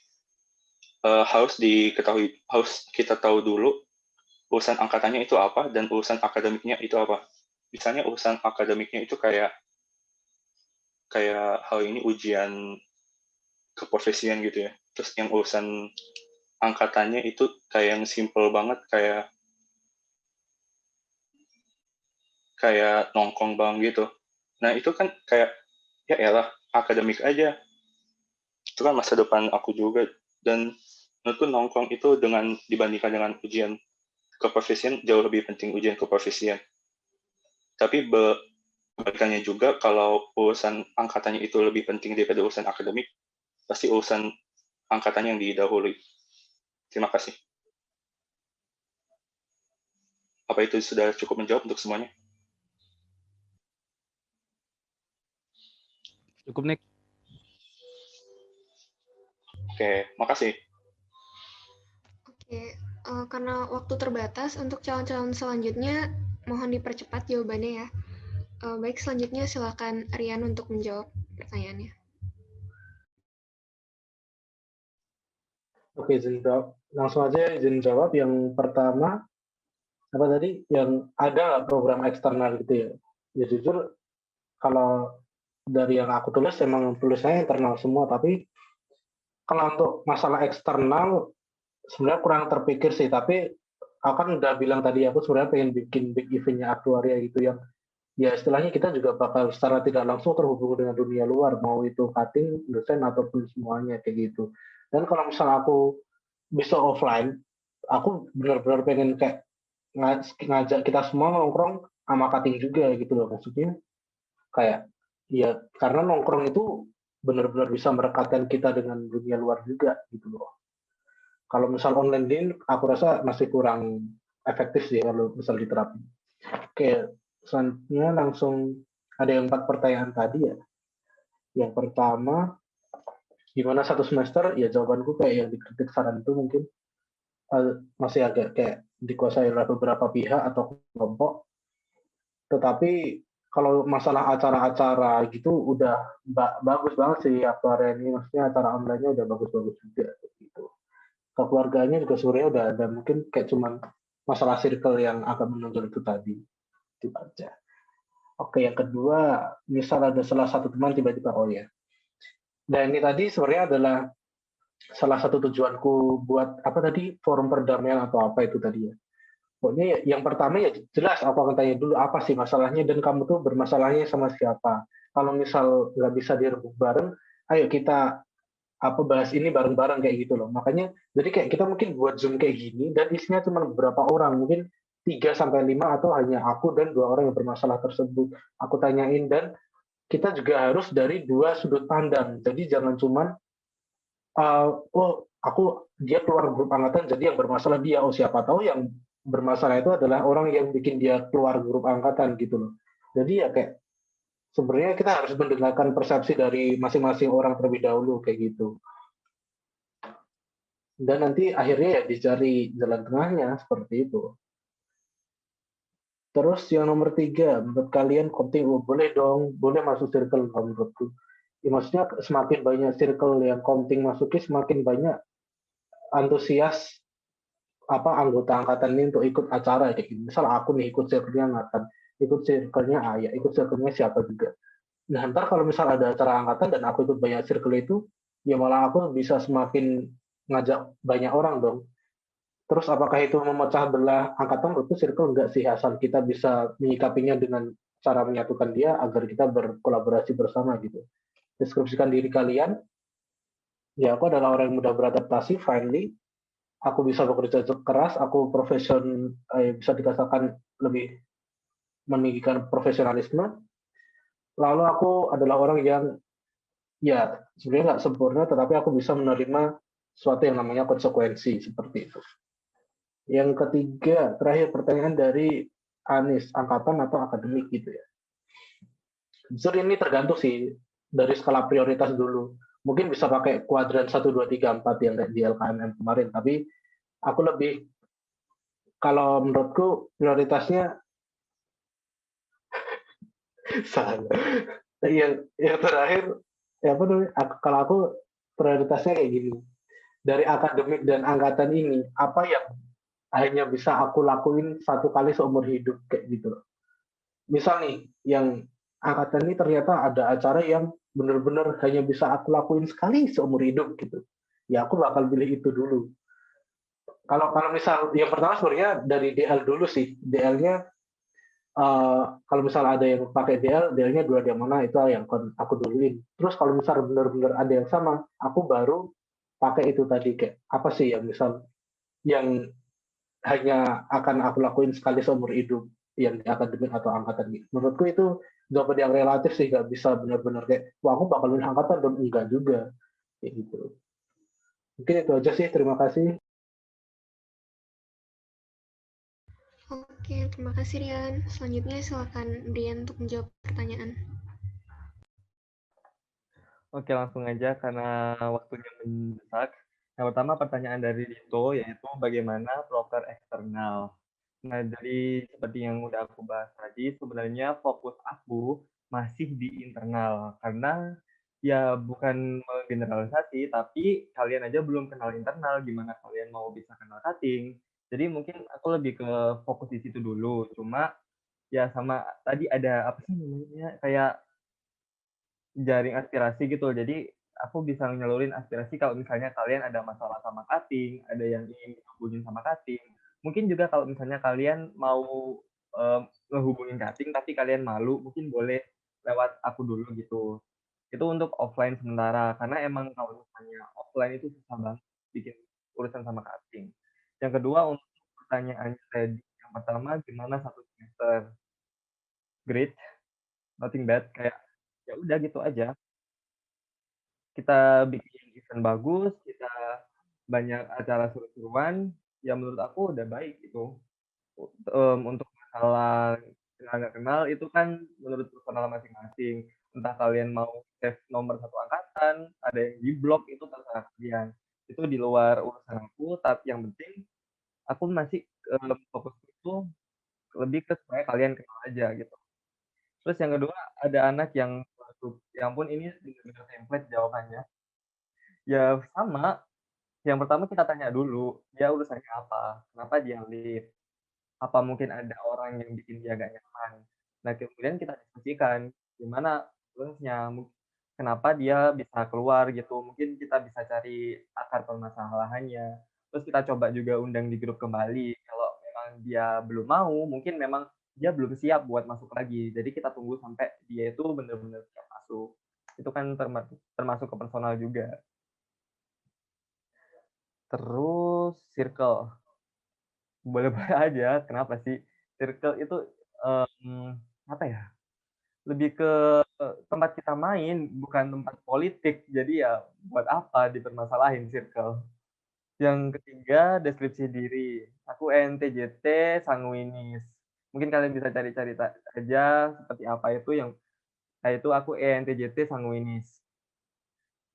Harus kita tahu dulu urusan angkatannya itu apa dan urusan akademiknya itu apa. Misalnya urusan akademiknya itu kayak hal ini ujian keprofesian gitu ya. Terus yang urusan angkatannya itu kayak yang simple banget, kayak nongkrong bang gitu. Nah itu kan kayak ya elah akademik aja. Itu kan masa depan aku juga. Dan menurutku nongkrong itu dibandingkan dengan ujian keprofesian jauh lebih penting ujian keprofesian. Tapi kebalikannya juga kalau urusan angkatannya itu lebih penting daripada urusan akademik, pasti urusan angkatannya yang didahului. Terima kasih. Apa itu sudah cukup menjawab untuk semuanya? Cukup, Nick. Oke, makasih. Oke, karena waktu terbatas untuk calon-calon selanjutnya, mohon dipercepat jawabannya ya. Baik, selanjutnya silakan Rian untuk menjawab pertanyaannya. Oke, langsung aja izin jawab. Yang pertama, apa tadi? Yang ada nggak program eksternal gitu ya? Ya jujur, kalau dari yang aku tulis emang tulisannya internal semua, tapi kalau untuk masalah eksternal sebenarnya kurang terpikir sih. Tapi aku kan udah bilang tadi aku sebenarnya pengen bikin big eventnya aktuaria gitu yang ya istilahnya kita juga bakal secara tidak langsung terhubung dengan dunia luar, mau itu cutting, dosen ataupun semuanya kayak gitu. Dan kalau misalnya aku bisa offline, aku benar-benar pengen kayak ngajak kita semua nongkrong sama cutting juga gitu loh, maksudnya kayak ya karena nongkrong itu benar-benar bisa merekatkan kita dengan dunia luar juga gitu loh. Kalau misal online game, aku rasa masih kurang efektif sih kalau misal diterapin. Oke, selanjutnya langsung ada yang 4 pertanyaan tadi ya. Yang pertama, gimana satu semester? Ya jawabanku kayak yang dikritik saran itu mungkin masih agak kayak dikuasai oleh beberapa pihak atau kelompok. Tetapi kalau masalah acara-acara gitu udah bagus banget sih aktuaria ini, maksudnya acara online-nya udah bagus-bagus juga gitu. Keluarganya juga sebenarnya udah ada, mungkin kayak cuman masalah circle yang akan menonjol itu tadi. Itu aja. Oke, yang kedua, misal ada salah satu teman tiba-tiba oh ya. Dan ini tadi sebenarnya adalah salah satu tujuanku buat apa tadi forum perdamaian atau apa itu tadi ya. Pokoknya yang pertama ya jelas aku akan tanya dulu apa sih masalahnya dan kamu tuh bermasalahnya sama siapa. Kalau misal nggak bisa direbut bareng, ayo kita apa bahas ini bareng-bareng kayak gitu loh. Makanya jadi kayak kita mungkin buat Zoom kayak gini dan isinya cuma beberapa orang, mungkin 3 sampai 5 atau hanya aku dan 2 orang yang bermasalah tersebut. Aku tanyain dan kita juga harus dari 2 sudut pandang. Jadi jangan cuman oh dia keluar grup angkatan jadi yang bermasalah dia. Oh siapa tahu yang bermasalah itu adalah orang yang bikin dia keluar grup angkatan gitu loh. Jadi ya kayak sebenarnya kita harus mendengarkan persepsi dari masing-masing orang terlebih dahulu kayak gitu. Dan nanti akhirnya ya dicari jalan tengahnya seperti itu. Terus yang nomor 3, menurut kalian konting boleh dong, boleh masuk circle menurutku. Ya, maksudnya semakin banyak circle yang konting masuki, semakin banyak antusias anggota angkatan ini untuk ikut acara kayak gitu. Misal aku nih ikut circle-nya angkatan, ikut circle-nya Ayah, ikut circle-nya siapa juga. Nah, ntar kalau misal ada acara angkatan dan aku ikut banyak circle itu, ya malah aku bisa semakin ngajak banyak orang dong. Terus apakah itu memecah belah angkatan? Menurutku circle enggak sih, asal kita bisa menyikapinya dengan cara menyatukan dia agar kita berkolaborasi bersama gitu. Deskripsikan diri kalian. Ya, aku adalah orang yang mudah beradaptasi, friendly. Aku bisa bekerja keras, aku bisa dikatakan lebih meninggikan profesionalisme. Lalu aku adalah orang yang ya sebenarnya nggak sempurna, tetapi aku bisa menerima sesuatu yang namanya konsekuensi seperti itu. Yang ketiga, terakhir pertanyaan dari Anis, angkatan atau akademik gitu ya. Justru ini tergantung sih dari skala prioritas dulu. Mungkin bisa pakai kuadran 1, 2, 3, 4 yang di LKMM kemarin, tapi aku lebih, kalau menurutku prioritasnya salah. Yang terakhir, kalau aku prioritasnya kayak gini. Dari akademik dan angkatan ini, apa yang hanya bisa aku lakuin satu kali seumur hidup kayak gitu. Misal nih, yang angkatan ini ternyata ada acara yang benar-benar hanya bisa aku lakuin sekali seumur hidup gitu. Ya aku bakal pilih itu dulu. Kalau misal yang pertama sebenarnya dari DL dulu sih. DL-nya kalau misal ada yang pakai DL-nya dua yang mana itu yang aku duluin. Terus kalau misal benar-benar ada yang sama, aku baru pakai itu tadi kayak apa sih yang misal yang hanya akan aku lakuin sekali seumur hidup yang di akademik atau angkatan gitu. Menurutku itu jawaban yang relatif sih, nggak bisa benar-benar kayak wah aku bakal milih angkatan dan enggak juga kayak gitu. Mungkin itu aja sih, terima kasih. Oke, terima kasih Rian. Selanjutnya silakan Brian untuk menjawab pertanyaan. Oke, langsung aja karena waktunya mendesak. Yang pertama pertanyaan dari Dito, yaitu bagaimana proker eksternal. Nah, dari seperti yang udah aku bahas tadi, sebenarnya fokus aku masih di internal. Karena ya bukan generalisasi, tapi kalian aja belum kenal internal, gimana kalian mau bisa kenal cutting. Jadi mungkin aku lebih ke fokus di situ dulu. Cuma ya sama tadi ada apa sih namanya kayak jaring aspirasi gitu. Jadi aku bisa nyalurin aspirasi kalau misalnya kalian ada masalah sama cutting, ada yang ingin dihubungin sama cutting. Mungkin juga kalau misalnya kalian mau ngehubungin cutting tapi kalian malu, mungkin boleh lewat aku dulu gitu. Itu untuk offline sementara, karena emang kalau misalnya offline itu susah banget bikin urusan sama cutting. Yang kedua untuk pertanyaan tadi, yang pertama gimana 1 semester? Great, nothing bad, kayak ya udah gitu aja. Kita bikin event bagus, kita banyak acara seru-seruan, ya menurut aku udah baik gitu. Untuk masalah kenal nggak kenal itu kan menurut personal masing-masing. Entah kalian mau save nomor 1 angkatan, ada yang di-blok, itu terserah kalian. Itu di luar urusan aku, tapi yang penting aku masih fokus itu lebih ke supaya kalian kenal aja gitu. Terus yang kedua ada anak yang masuk, ya ampun ini bener-bener template jawabannya. Ya sama, yang pertama kita tanya dulu, dia urusannya apa? Kenapa dia leave? Apa mungkin ada orang yang bikin dia gak nyaman? Nah, kemudian kita diskusikan gimana prosesnya, kenapa dia bisa keluar gitu. Mungkin kita bisa cari akar permasalahannya. Terus kita coba juga undang di grup kembali. Kalau memang dia belum mau, mungkin memang dia belum siap buat masuk lagi. Jadi kita tunggu sampai dia itu benar-benar siap masuk. Itu kan termasuk ke personal juga. Terus circle. Boleh-boleh aja, kenapa sih? Circle itu, apa ya, lebih ke tempat kita main, bukan tempat politik. Jadi ya buat apa dipermasalahin circle. Yang ketiga, deskripsi diri. Aku ENTJT sanguinis. Mungkin kalian bisa cari-cari aja seperti apa itu itu aku ENTJT sanguinis.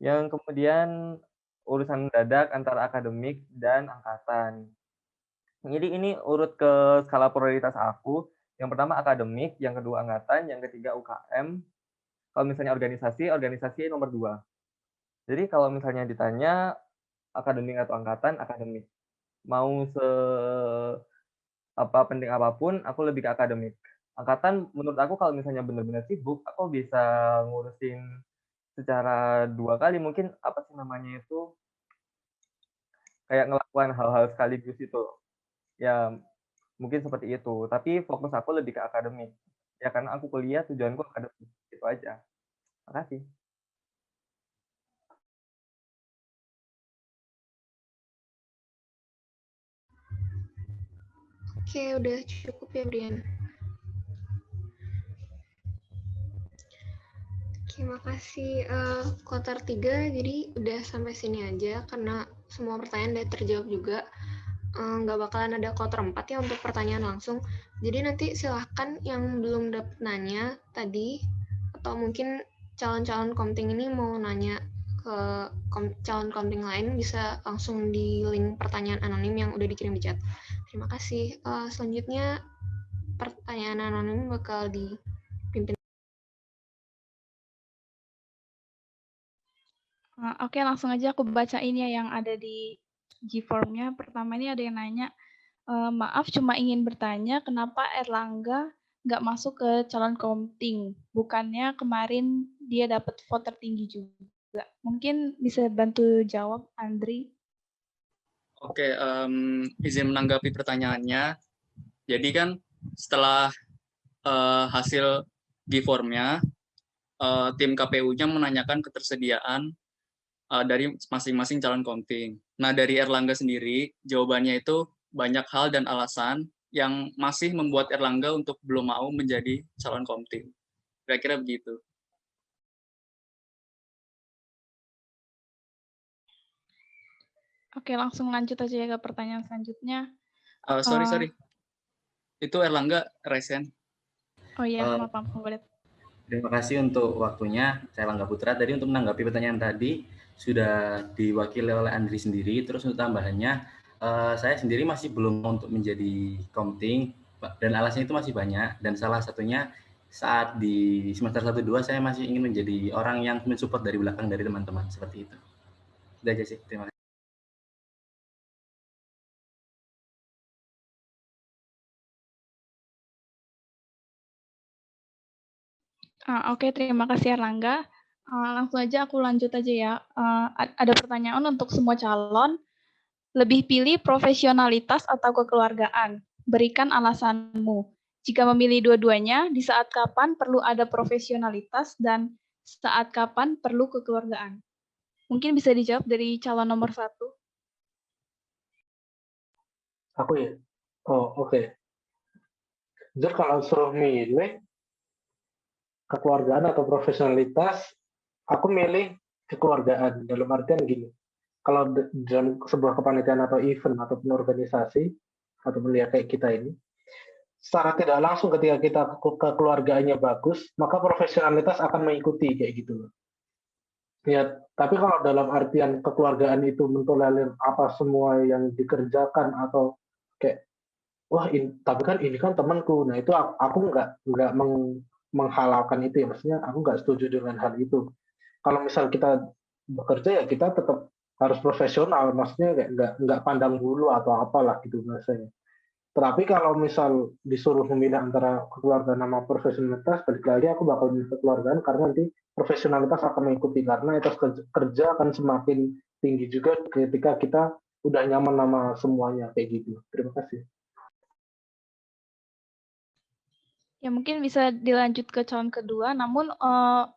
Yang kemudian urusan mendadak antara akademik dan angkatan. Jadi ini urut ke skala prioritas aku. Yang pertama akademik, yang kedua angkatan, yang ketiga UKM. Kalau misalnya organisasi nomor 2. Jadi kalau misalnya ditanya akademik atau angkatan, akademik. Mau penting apapun, aku lebih ke akademik. Angkatan menurut aku kalau misalnya benar-benar sibuk, aku bisa ngurusin secara 2 kali, mungkin apa sih namanya itu, kayak ngelakuin hal-hal sekaligus itu. Ya mungkin seperti itu, tapi fokus aku lebih ke akademik. Ya karena aku kuliah tujuanku akademik, itu aja. Makasih. Oke, udah cukup ya, Brian. Oke, makasih. Kloter 3, jadi udah sampai sini aja, karena semua pertanyaan udah terjawab juga. Nggak bakalan ada kloter 4 ya untuk pertanyaan langsung. Jadi nanti silahkan yang belum dapat nanya tadi, atau mungkin calon-calon komting ini mau nanya ke calon komting lain, bisa langsung di link pertanyaan anonim yang udah dikirim di chat. Terima kasih. Selanjutnya pertanyaan anonim bakal dipimpin. Oke, langsung aja aku bacain ya yang ada di G-Form-nya. Pertama ini ada yang nanya, maaf cuma ingin bertanya kenapa Erlangga nggak masuk ke calon komting? Bukannya kemarin dia dapat vote tertinggi juga. Mungkin bisa bantu jawab, Andri? Oke, izin menanggapi pertanyaannya. Jadi kan setelah hasil G-Form-nya, tim KPU-nya menanyakan ketersediaan dari masing-masing calon komting. Nah, dari Erlangga sendiri, jawabannya itu banyak hal dan alasan yang masih membuat Erlangga untuk belum mau menjadi calon komting. Kira-kira begitu. Oke, langsung lanjut aja ya ke pertanyaan selanjutnya. Sorry. Itu Erlangga Resen. Oh iya, maaf. Boleh. Terima kasih untuk waktunya, saya Erlangga Putra. Tadi untuk menanggapi pertanyaan tadi, sudah diwakili oleh Andri sendiri. Terus untuk tambahannya, saya sendiri masih belum mau untuk menjadi komting, dan alasannya itu masih banyak. Dan salah satunya saat di semester 1-2 saya masih ingin menjadi orang yang mensupport dari belakang dari teman-teman, seperti itu. Udah aja sih, terima kasih. Oke, terima kasih Erlangga. Langsung aja aku lanjut aja ya. Ada pertanyaan untuk semua calon. Lebih pilih profesionalitas atau kekeluargaan? Berikan alasanmu. Jika memilih dua-duanya, di saat kapan perlu ada profesionalitas dan saat kapan perlu kekeluargaan? Mungkin bisa dijawab dari calon nomor 1. Aku ya? Oh, oke. Jujur kalau suruh milih kekeluargaan atau profesionalitas, aku milih kekeluargaan. Dalam artian gini, kalau dalam sebuah kepanitiaan atau event ataupun organisasi, ataupun ya kayak kita ini, secara tidak langsung ketika kita kekeluargaannya bagus, maka profesionalitas akan mengikuti kayak gitu. Ya, tapi kalau dalam artian kekeluargaan itu mentolerir apa semua yang dikerjakan atau kayak wah tapi kan ini kan temanku, nah itu aku nggak menghalalkan itu ya, maksudnya aku nggak setuju dengan hal itu. Kalau misal kita bekerja ya kita tetap harus profesional, maksudnya kayak nggak pandang bulu atau apalah gitu biasanya. Tetapi kalau misal disuruh memilih antara kekeluargaan sama profesionalitas, balik lagi aku bakal memilih kekeluargaan karena nanti profesionalitas akan mengikuti karena etos kerja akan semakin tinggi juga ketika kita udah nyaman sama semuanya kayak gitu. Terima kasih. Ya mungkin bisa dilanjut ke calon kedua, namun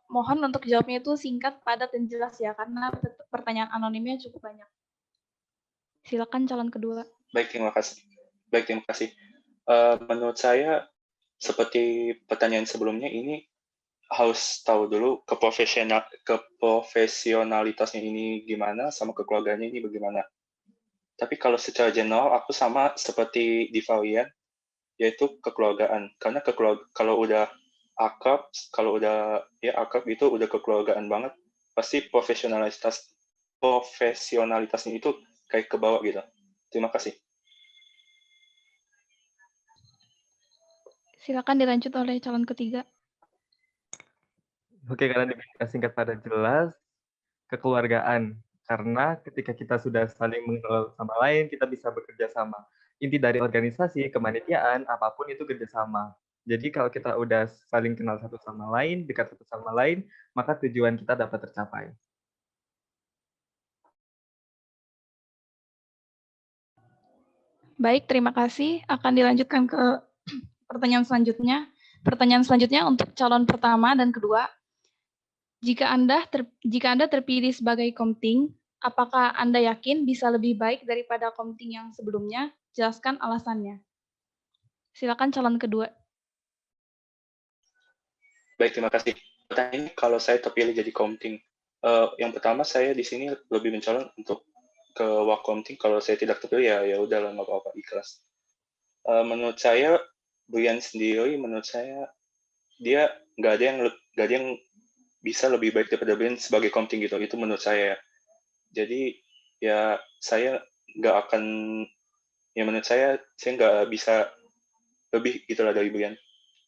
mohon untuk jawabnya itu singkat, padat, dan jelas ya, karena pertanyaan anonimnya cukup banyak. Silakan calon kedua. Baik, terima kasih. Menurut saya, seperti pertanyaan sebelumnya, ini harus tahu dulu keprofesionalitasnya ini gimana, sama kekeluarganya ini bagaimana. Tapi kalau secara general, aku sama seperti di Valian, yaitu kekeluargaan. Karena kalau udah akrab, itu udah kekeluargaan banget, pasti profesionalitasnya itu kayak ke bawah gitu. Terima kasih. Silakan dilanjut oleh calon ketiga. Oke, karena diberikan singkat pada jelas, kekeluargaan. Karena ketika kita sudah saling mengenal sama lain, kita bisa bekerja sama. Inti dari organisasi, kemanitiaan, apapun itu kerjasama. Jadi kalau kita udah saling kenal satu sama lain, dekat satu sama lain, maka tujuan kita dapat tercapai. Baik, terima kasih. Akan dilanjutkan ke pertanyaan selanjutnya. Pertanyaan selanjutnya untuk calon pertama dan kedua. Jika Anda terpilih sebagai komting, apakah Anda yakin bisa lebih baik daripada komting yang sebelumnya? Jelaskan alasannya. Silakan calon kedua. Baik, terima kasih. Pertanyaannya, kalau saya terpilih jadi komting, yang pertama saya di sini lebih mencalon untuk ke wakomting. Kalau saya tidak terpilih ya udah nggak apa-apa, ikhlas. Menurut saya Brian sendiri, menurut saya dia nggak ada yang bisa lebih baik daripada Brian sebagai komting gitu. Itu menurut saya. Jadi ya saya nggak akan, ya menurut saya nggak bisa lebih gitulah dari Brian.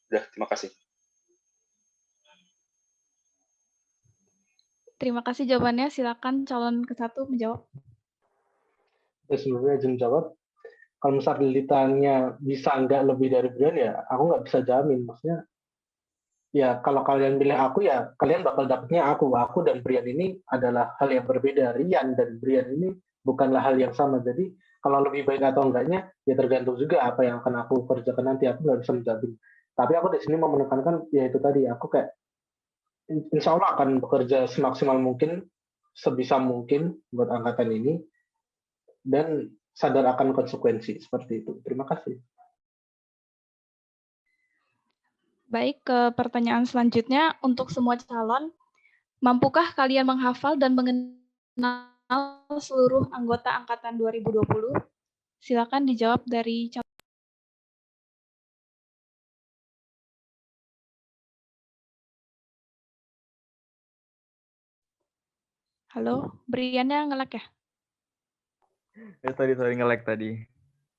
Udah, terima kasih. Terima kasih jawabannya. Silakan calon ke-1 menjawab. Ya, sebelumnya izin jawab. Kalau misalnya ditanya bisa nggak lebih dari Brian ya, aku nggak bisa jamin. Maksudnya, ya kalau kalian pilih aku ya, kalian bakal dapetnya aku. Aku dan Brian ini adalah hal yang berbeda. Rian dan Brian ini bukanlah hal yang sama. Jadi kalau lebih baik atau enggaknya, ya tergantung juga apa yang akan aku kerjakan nanti. Aku nggak bisa menjamin. Tapi aku di sini mau menekankan, ya itu tadi, aku kayak insya Allah akan bekerja semaksimal mungkin, sebisa mungkin buat angkatan ini, dan sadar akan konsekuensi seperti itu. Terima kasih. Baik, ke pertanyaan selanjutnya untuk semua calon. Mampukah kalian menghafal dan mengenal seluruh anggota angkatan 2020? Silakan dijawab dari calon. Halo, Briannya nge-lag ya? Sorry nge-lag tadi.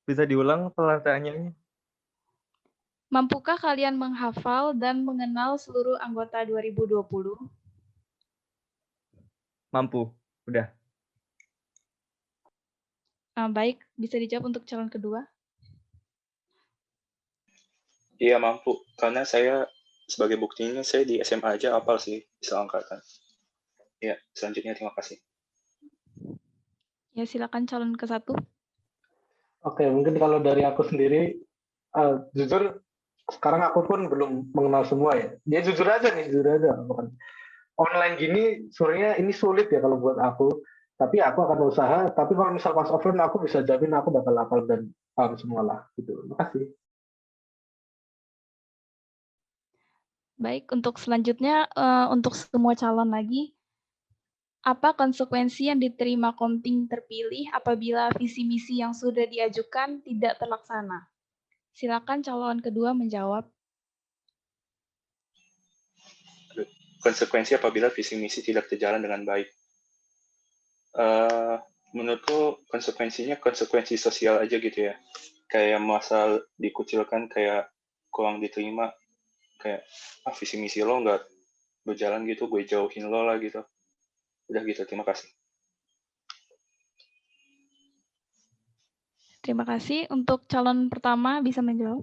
Bisa diulang pertanyaannya? Mampukah kalian menghafal dan mengenal seluruh anggota 2020? Mampu. Udah. Baik, bisa dijawab untuk calon kedua. Iya mampu, karena saya sebagai buktinya saya di SMA aja hafal sih bisa angkatan. Ya, selanjutnya terima kasih. Ya, silakan calon ke-1. Oke, mungkin kalau dari aku sendiri, jujur sekarang aku pun belum mengenal semua ya. Ya jujur aja nih, jujur aja. Bukan. Online gini, sebenarnya ini sulit ya kalau buat aku. Tapi aku akan usaha. Tapi kalau misal pas offline, aku bisa jamin aku bakal hafal dan paham semua lah. Gitu. Terima kasih. Baik, untuk selanjutnya, untuk semua calon lagi, apa konsekuensi yang diterima komting terpilih apabila visi misi yang sudah diajukan tidak terlaksana? Silakan calon kedua menjawab. Konsekuensi apabila visi misi tidak berjalan dengan baik. Menurutku konsekuensinya konsekuensi sosial aja gitu ya. Kayak masa dikucilkan, kayak kurang diterima, kayak visi misi lo nggak berjalan gitu, gue jauhin lo lah gitu. Udah gitu, terima kasih. Terima kasih. Untuk calon pertama bisa menjawab.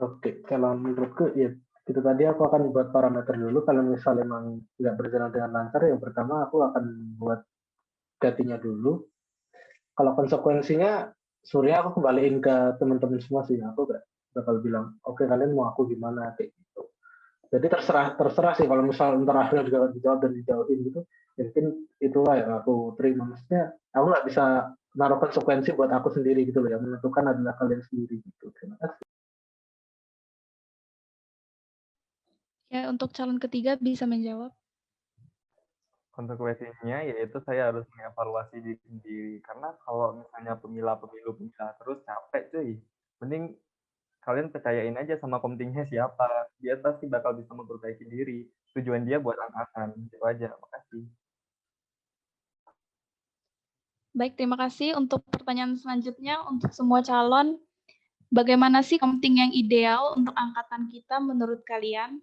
Oke, kalau menurutku ya itu tadi aku akan buat parameter dulu. Kalau misal memang nggak berjalan dengan lancar, yang pertama aku akan buat gantinya dulu. Kalau konsekuensinya, sebenarnya aku kembaliin ke teman-teman semua sih. Aku gak bakal bilang, oke kalian mau aku gimana kayak gitu. Jadi terserah sih kalau misal ntar akhirnya juga dijawab dan dijauhin gitu, ya mungkin itulah yang aku terima. Maksudnya aku nggak bisa naruh konsekuensi buat aku sendiri gitu loh. Yang menentukan adalah kalian sendiri gitu. Terima kasih. Ya, untuk calon ketiga bisa menjawab. Konsekuensinya yaitu saya harus mengevaluasi diri sendiri. Karena kalau misalnya pemilah terus capek cuy. Mending kalian percayain aja sama komtingnya siapa. Dia pasti bakal bisa memperbaiki diri. Tujuan dia buat angkatan. Itu aja. Makasih. Baik, terima kasih. Untuk pertanyaan selanjutnya, untuk semua calon, bagaimana sih komting yang ideal untuk angkatan kita menurut kalian?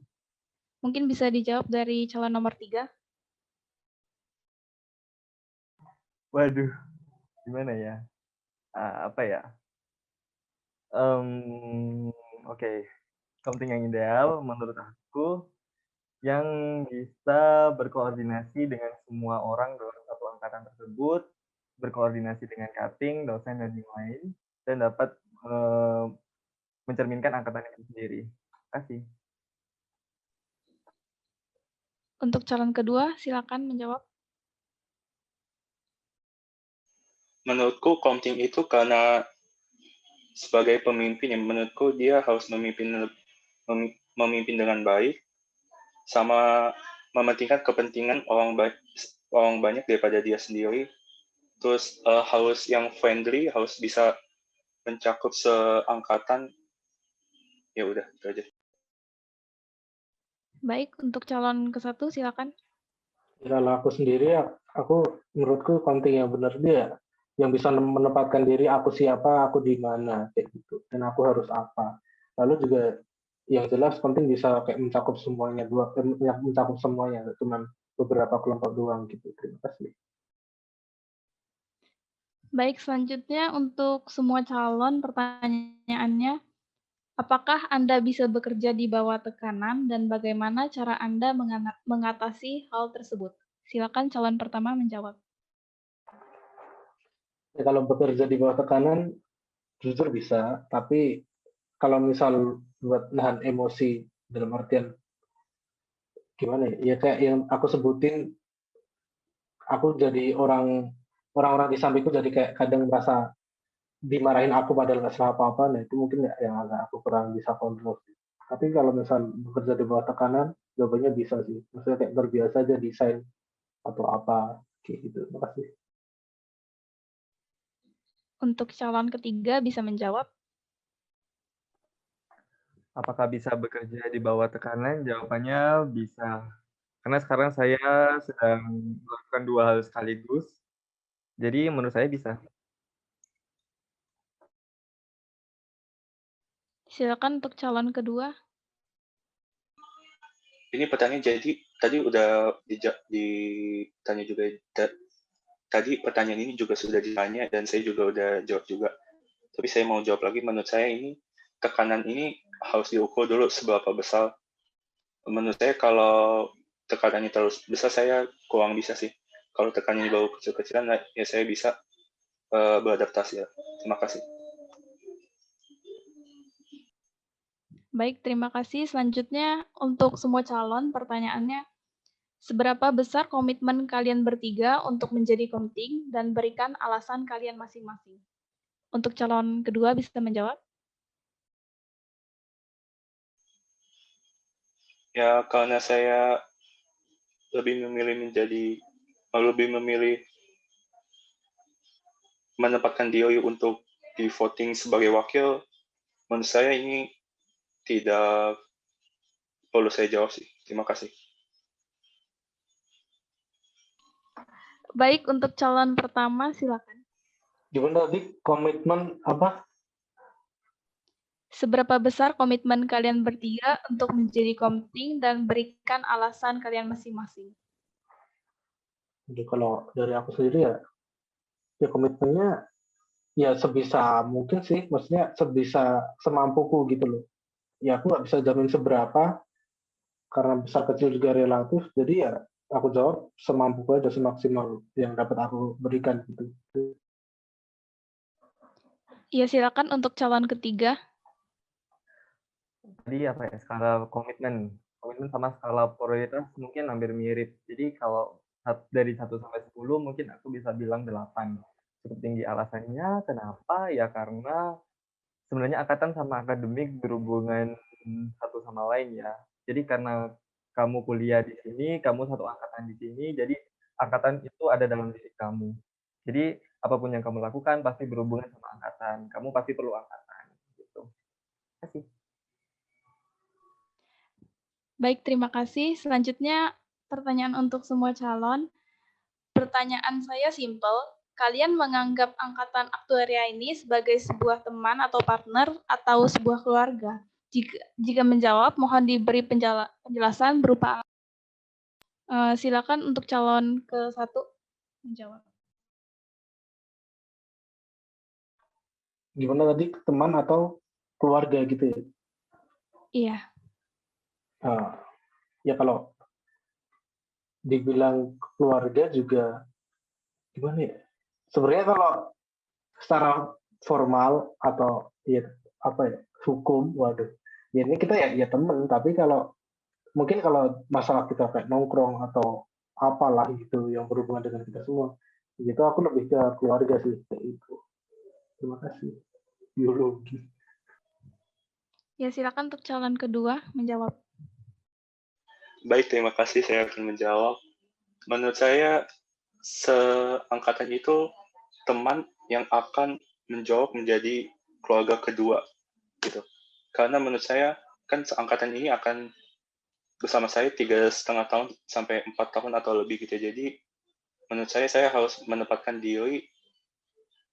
Mungkin bisa dijawab dari calon nomor 3. Waduh, gimana ya? Apa ya? Oke. Komting yang ideal menurut aku yang bisa berkoordinasi dengan semua orang dalam satu angkatan tersebut, berkoordinasi dengan cutting, dosen, dan yang lain, dan dapat mencerminkan angkatan itu sendiri. Terima kasih. Untuk calon kedua, silakan menjawab. Menurutku komting itu karena sebagai pemimpin yang menurutku dia harus memimpin dengan baik, sama mementingkan kepentingan orang banyak daripada dia sendiri. Terus harus yang friendly, harus bisa mencakup seangkatan. Ya udah, itu aja. Baik, untuk calon ke-1 silakan. Kalau aku sendiri, menurutku komting yang benar dia yang bisa menempatkan diri aku siapa, aku di mana kayak gitu, dan aku harus apa. Lalu juga yang jelas komting bisa kayak mencakup semuanya, mencakup semuanya, cuma beberapa kelompok doang gitu. Terima kasih. Baik, selanjutnya untuk semua calon pertanyaannya, apakah Anda bisa bekerja di bawah tekanan dan bagaimana cara Anda mengatasi hal tersebut? Silakan calon pertama menjawab. Ya, kalau bekerja di bawah tekanan, jujur bisa, tapi kalau misal buat nahan emosi dalam artian gimana ya, ya kayak yang aku sebutin, aku jadi orang-orang di sampingku jadi kayak kadang merasa dimarahin aku padahal nggak salah apa-apa, nah itu mungkin yang agak aku kurang bisa kontrol. Tapi kalau misal bekerja di bawah tekanan, jawabannya bisa sih. Maksudnya kayak terbiasa aja desain atau apa, kayak gitu. Terima kasih. Untuk calon ketiga bisa menjawab. Apakah bisa bekerja di bawah tekanan? Jawabannya bisa. Karena sekarang saya sedang melakukan 2 hal sekaligus. Jadi menurut saya bisa. Silakan untuk calon kedua. Ini pertanyaan jadi tadi udah ditanya juga. Tadi pertanyaan ini juga sudah ditanya dan saya juga udah jawab juga. Tapi saya mau jawab lagi. Menurut saya ini tekanan ini harus diukur dulu seberapa besar. Menurut saya kalau tekanannya terlalu besar saya kurang bisa sih. Kalau tekanannya baru kecil-kecilan ya saya bisa beradaptasi ya. Terima kasih. Baik, terima kasih. Selanjutnya untuk semua calon pertanyaannya, seberapa besar komitmen kalian bertiga untuk menjadi komting dan berikan alasan kalian masing-masing? Untuk calon kedua bisa menjawab? Ya karena saya lebih memilih menempatkan diri untuk di voting sebagai wakil, menurut saya ini tidak perlu saya jawab sih. Terima kasih. Baik, untuk calon pertama silakan. Gimana tadi komitmen apa? Seberapa besar komitmen kalian bertiga untuk menjadi komting dan berikan alasan kalian masing-masing? Jadi kalau dari aku sendiri ya komitmennya ya sebisa mungkin sih, maksudnya semampuku gitu loh. Ya aku nggak bisa jamin seberapa, karena besar kecil juga relatif, jadi ya aku jawab semampuku aja, semaksimal yang dapat aku berikan gitu. Ya, silakan untuk calon ketiga. Tadi apa ya, skala komitmen sama skala prioritas mungkin hampir mirip. Jadi kalau dari 1 sampai 10 mungkin aku bisa bilang 8. Cukup tinggi alasannya kenapa? Ya karena sebenarnya angkatan sama akademik berhubungan satu sama lain ya. Jadi karena kamu kuliah di sini, kamu satu angkatan di sini, jadi angkatan itu ada dalam diri kamu. Jadi apapun yang kamu lakukan pasti berhubungan sama angkatan. Kamu pasti perlu angkatan gitu. Terima kasih. Baik, terima kasih. Selanjutnya pertanyaan untuk semua calon. Pertanyaan saya simpel. Kalian menganggap angkatan aktuaria ini sebagai sebuah teman atau partner atau sebuah keluarga? Jika menjawab, mohon diberi penjelasan berupa silakan untuk calon ke-1 menjawab. Gimana tadi, teman atau keluarga gitu ya? Iya. Ya kalau dibilang keluarga juga gimana ya? Sebenarnya kalau secara formal atau ya apa ya, hukum, waduh, ya ini kita ya teman, tapi kalau mungkin kalau masalah kita kayak nongkrong atau apalah gitu yang berhubungan dengan kita semua, gitu aku lebih ke keluarga sih kayak itu. Terima kasih. Biologi. Ya, silakan untuk calon kedua menjawab. Baik, terima kasih. Saya akan menjawab. Menurut saya, seangkatan itu teman yang akan menjawab menjadi keluarga kedua, gitu. Karena menurut saya, kan seangkatan ini akan bersama saya 3,5 tahun sampai 4 tahun atau lebih gitu. Jadi, menurut saya harus menempatkan diri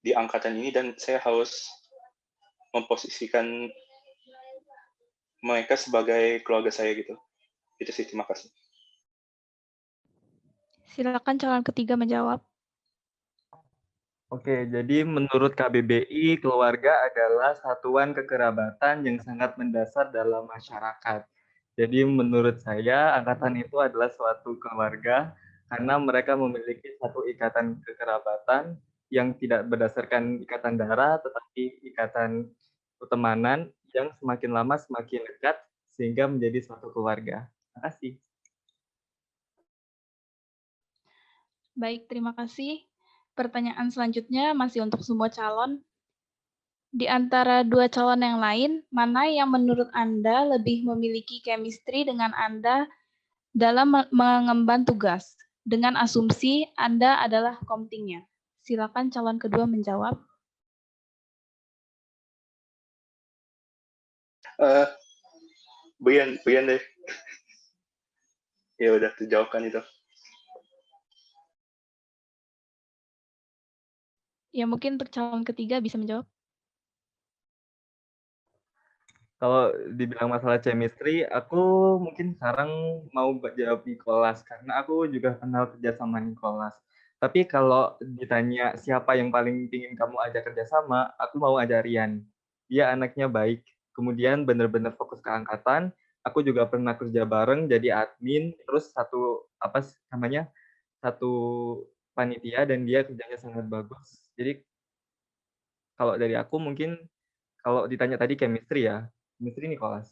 di angkatan ini dan saya harus memposisikan mereka sebagai keluarga saya gitu. Itu sih, terima kasih. Silakan calon ketiga menjawab. Oke, jadi menurut KBBI, keluarga adalah satuan kekerabatan yang sangat mendasar dalam masyarakat. Jadi menurut saya, angkatan itu adalah suatu keluarga karena mereka memiliki satu ikatan kekerabatan yang tidak berdasarkan ikatan darah, tetapi ikatan pertemanan yang semakin lama semakin dekat sehingga menjadi suatu keluarga. Terima kasih. Baik, terima kasih. Pertanyaan selanjutnya masih untuk semua calon. Di antara dua calon yang lain, mana yang menurut Anda lebih memiliki chemistry dengan Anda dalam mengemban tugas? Dengan asumsi Anda adalah komtingnya. Silakan calon kedua menjawab. Brian deh. Ya udah, dijawabkan itu. Ya, mungkin untuk calon ketiga bisa menjawab. Kalau dibilang masalah chemistry, aku mungkin sekarang mau jawab Nicholas karena aku juga kenal kerja sama Nicholas. Tapi kalau ditanya siapa yang paling ingin kamu ajak kerja sama, aku mau ajak Rian. Dia anaknya baik, kemudian benar-benar fokus ke angkatan. Aku juga pernah kerja bareng jadi admin, terus satu panitia dan dia kerjanya sangat bagus. Jadi kalau dari aku mungkin kalau ditanya tadi chemistry ya, chemistry Nicholas.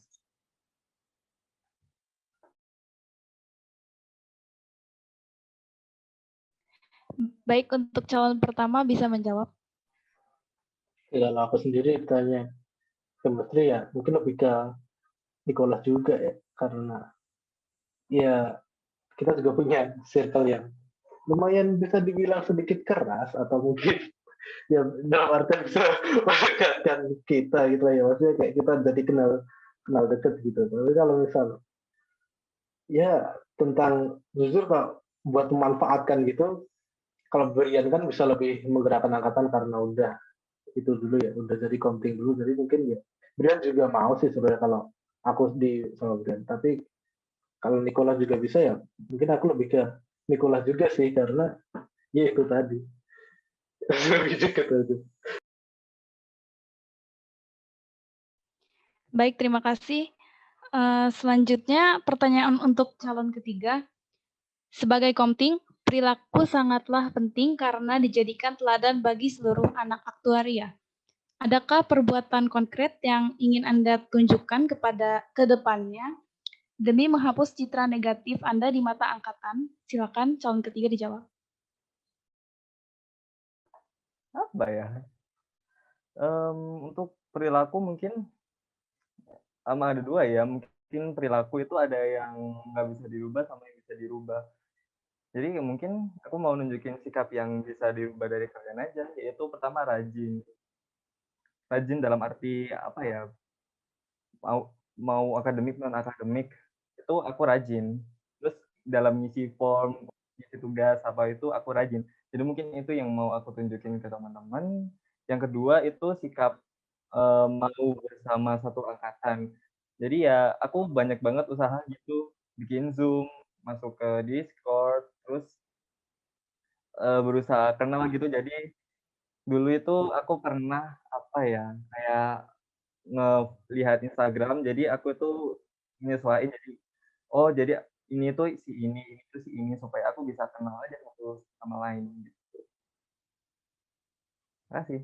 Baik, untuk calon pertama bisa menjawab. Kalau aku sendiri ditanya chemistry ya, mungkin lebih ke Nicholas juga ya, karena ya kita juga punya circle yang lumayan bisa dibilang sedikit keras atau mungkin ya dalam artian bisa mendekatkan kita gitu lah ya, maksudnya kayak kita jadi kenal deket gitu. Tapi kalau misal ya tentang jujur kalau buat memanfaatkan gitu, kalau Brian kan bisa lebih menggerakkan angkatan karena udah itu dulu ya, udah jadi komting dulu, jadi mungkin ya Brian juga mau sih sebenarnya kalau aku di sama Brian. Tapi kalau Nicholas juga bisa ya, mungkin aku lebih ke Nicholas juga sih karena ya itu tadi lebih dekat aja. Baik, terima kasih. Selanjutnya pertanyaan untuk calon ketiga. Sebagai komting, perilaku sangatlah penting karena dijadikan teladan bagi seluruh anak aktuaria. Adakah perbuatan konkret yang ingin Anda tunjukkan ke depannya demi menghapus citra negatif Anda di mata angkatan? Silakan calon ketiga dijawab. Apa ya? Untuk perilaku mungkin ada dua ya. Mungkin perilaku itu ada yang nggak bisa dirubah sama yang bisa dirubah. Jadi mungkin aku mau nunjukin sikap yang bisa dirubah dari kalian aja, yaitu pertama rajin. Rajin dalam arti apa ya? Mau akademik non akademik itu aku rajin. Terus dalam ngisi form, ngisi tugas apa itu aku rajin. Jadi mungkin itu yang mau aku tunjukin ke teman-teman. Yang kedua itu sikap mau bersama satu angkatan. Jadi ya aku banyak banget usaha gitu, bikin Zoom, masuk ke Discord, terus berusaha kenal gitu. Jadi dulu itu aku pernah apa ya, kayak ngelihat Instagram, jadi aku tuh nyesuaiin jadi oh jadi ini tuh si ini tuh si ini supaya aku bisa kenal aja satu sama lain gitu. Makasih.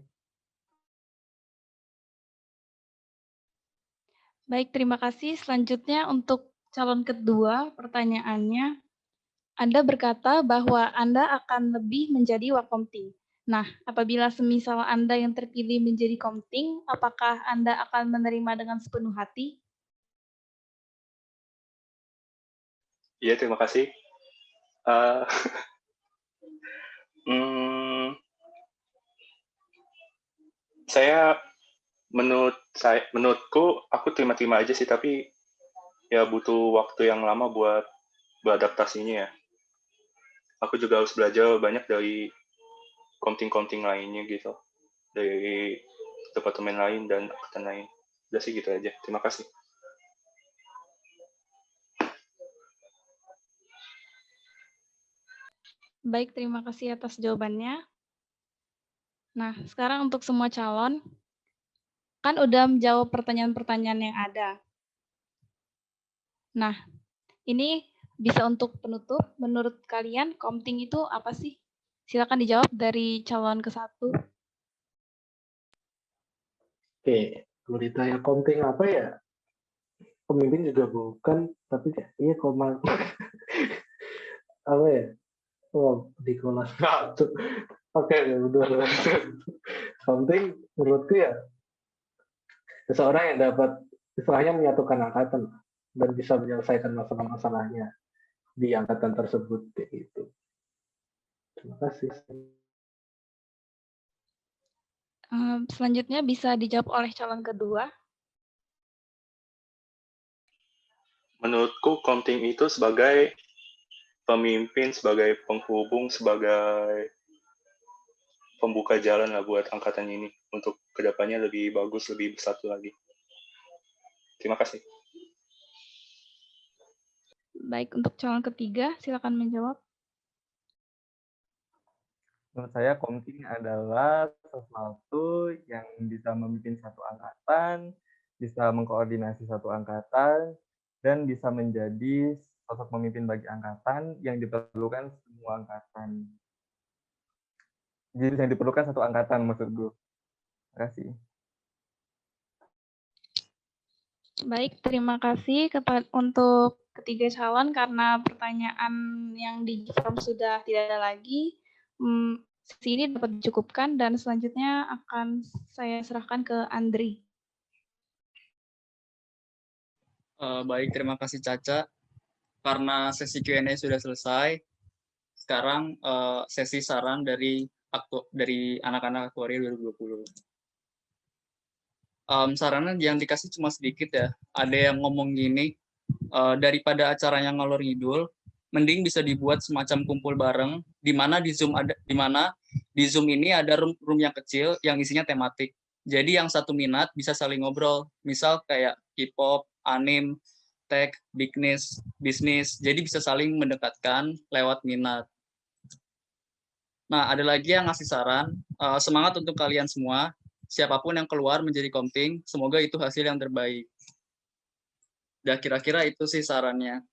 Baik, terima kasih. Selanjutnya untuk calon kedua pertanyaannya, Anda berkata bahwa Anda akan lebih menjadi wakomting. Nah, apabila semisal Anda yang terpilih menjadi komting, apakah Anda akan menerima dengan sepenuh hati? Iya, terima kasih. Menurutku aku terima-terima aja sih, tapi ya butuh waktu yang lama buat beradaptasinya ya. Aku juga harus belajar banyak dari komting-komting lainnya gitu, dari departemen lain dan angkatan lain. Udah sih gitu aja. Terima kasih. Baik, terima kasih atas jawabannya. Nah, sekarang untuk semua calon, kan udah menjawab pertanyaan-pertanyaan yang ada. Nah, ini bisa untuk penutup. Menurut kalian, komting itu apa sih? Silakan dijawab dari calon ke-1. Oke, kalau ditanya komting apa ya? Pemimpin juga bukan, tapi iya komand. Apa ya? Oh, di kelas 1. Oke, udah. Komting menurutku ya seseorang yang dapat istilahnya menyatukan angkatan dan bisa menyelesaikan masalah-masalahnya di angkatan tersebut gitu. Terima kasih. Selanjutnya bisa dijawab oleh calon kedua. Menurutku komting itu sebagai pemimpin, sebagai penghubung, sebagai pembuka jalan lah buat angkatan ini untuk kedepannya lebih bagus, lebih bersatu lagi. Terima kasih. Baik, untuk calon ketiga, silakan menjawab. Menurut saya komting adalah sesuatu yang bisa memimpin satu angkatan, bisa mengkoordinasi satu angkatan, dan bisa menjadi sosok pemimpin bagi angkatan yang diperlukan semua angkatan. Jadi yang diperlukan satu angkatan maksud gue. Terima kasih. Baik, terima kasih untuk ketiga calon karena pertanyaan yang di form sudah tidak ada lagi. Sesi ini dapat dicukupkan dan selanjutnya akan saya serahkan ke Andri. Baik, terima kasih Caca. Karena sesi Q&A sudah selesai, sekarang sesi saran dari anak-anak aktuaria 2020. Sarannya yang dikasih cuma sedikit ya. Ada yang ngomong gini, daripada acara yang ngalor ngidul, mending bisa dibuat semacam kumpul bareng, di mana di Zoom ini ada room yang kecil yang isinya tematik. Jadi yang satu minat bisa saling ngobrol, misal kayak K-pop, anime, tech, bisnis. Jadi bisa saling mendekatkan lewat minat. Nah, ada lagi yang ngasih saran, semangat untuk kalian semua. Siapapun yang keluar menjadi komting, semoga itu hasil yang terbaik. Dan kira-kira itu sih sarannya.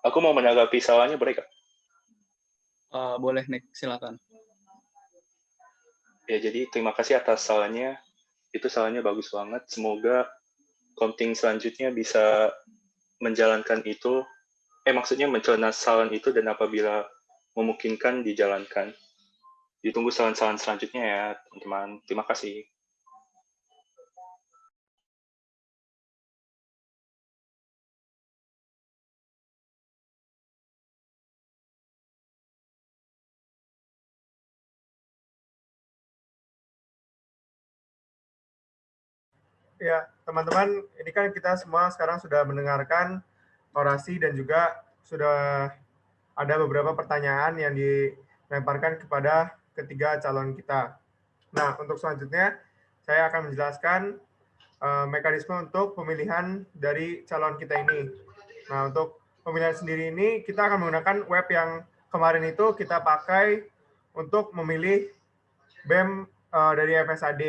Aku mau menanggapi salahnya, boleh Kak? Boleh, Nick, silakan. Ya, jadi terima kasih atas salahnya. Itu salahnya bagus banget. Semoga komting selanjutnya bisa menjalankan itu, maksudnya mencerna saran itu dan apabila memungkinkan dijalankan. Ditunggu saran-saran selanjutnya ya, teman-teman. Terima kasih. Ya, teman-teman, ini kan kita semua sekarang sudah mendengarkan orasi dan juga sudah ada beberapa pertanyaan yang dilemparkan kepada ketiga calon kita. Nah, untuk selanjutnya, saya akan menjelaskan mekanisme untuk pemilihan dari calon kita ini. Nah, untuk pemilihan sendiri ini, kita akan menggunakan web yang kemarin itu kita pakai untuk memilih BEM dari FSAD.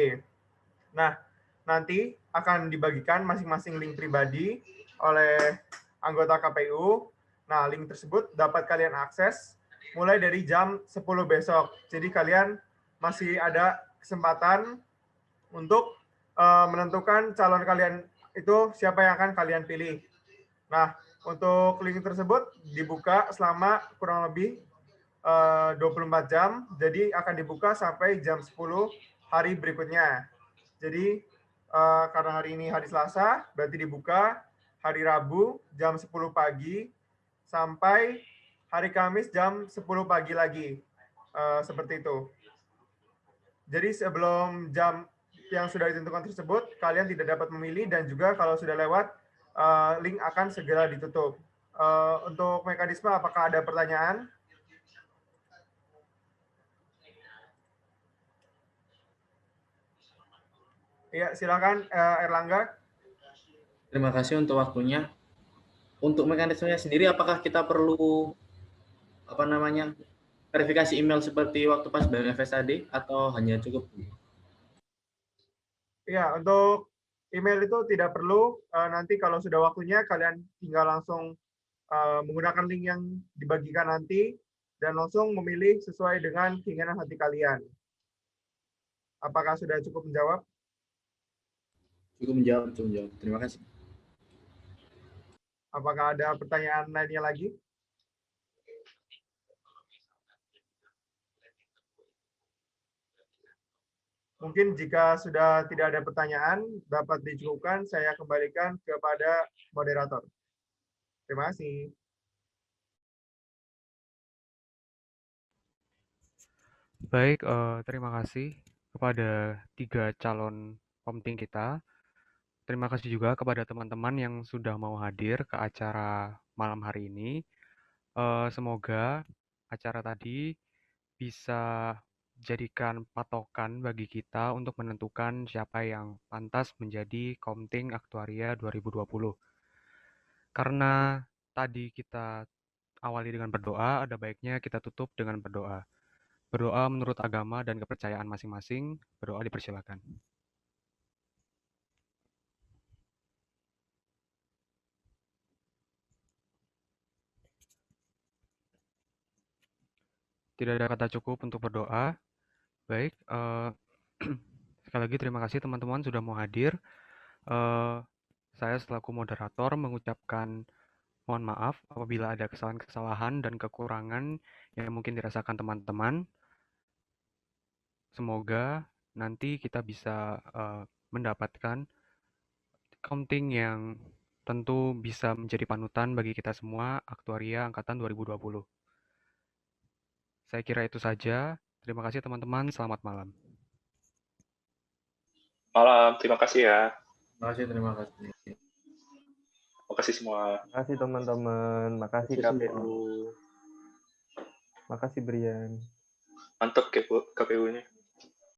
Nah, nanti akan dibagikan masing-masing link pribadi oleh anggota KPU. Nah, link tersebut dapat kalian akses mulai dari jam 10 besok. Jadi kalian masih ada kesempatan untuk menentukan calon kalian itu siapa yang akan kalian pilih. Nah, untuk link tersebut dibuka selama kurang lebih 24 jam, jadi akan dibuka sampai jam 10 hari berikutnya. Jadi karena hari ini hari Selasa, berarti dibuka hari Rabu jam 10 pagi sampai hari Kamis jam 10 pagi lagi. Seperti itu. Jadi sebelum jam yang sudah ditentukan tersebut, kalian tidak dapat memilih dan juga kalau sudah lewat, link akan segera ditutup. Untuk mekanisme, apakah ada pertanyaan? Ya, silakan Erlangga. Terima kasih untuk waktunya. Untuk mekanismenya sendiri, apakah kita perlu verifikasi email seperti waktu pas bayar FSAD atau hanya cukup? Ya, untuk email itu tidak perlu. Nanti kalau sudah waktunya, kalian tinggal langsung menggunakan link yang dibagikan nanti dan langsung memilih sesuai dengan keinginan hati kalian. Apakah sudah cukup menjawab? Cukup menjawab. Terima kasih. Apakah ada pertanyaan lainnya lagi? Mungkin jika sudah tidak ada pertanyaan, dapat dicukupkan, saya kembalikan kepada moderator. Terima kasih. Baik, terima kasih kepada 3 calon komting kita. Terima kasih juga kepada teman-teman yang sudah mau hadir ke acara malam hari ini. Semoga acara tadi bisa jadikan patokan bagi kita untuk menentukan siapa yang pantas menjadi komting aktuaria 2020. Karena tadi kita awali dengan berdoa, ada baiknya kita tutup dengan berdoa. Berdoa menurut agama dan kepercayaan masing-masing. Berdoa dipersilakan. Tidak ada kata cukup untuk berdoa. Baik, sekali lagi terima kasih teman-teman sudah mau hadir. Saya selaku moderator mengucapkan mohon maaf apabila ada kesalahan-kesalahan dan kekurangan yang mungkin dirasakan teman-teman. Semoga nanti kita bisa mendapatkan komting yang tentu bisa menjadi panutan bagi kita semua aktuaria angkatan 2020. Saya kira itu saja. Terima kasih teman-teman. Selamat malam. Malam, terima kasih ya. Terima kasih. Terima kasih semua. Makasih teman-teman, makasih KPU. Makasih Brian. Mantap KPU-nya.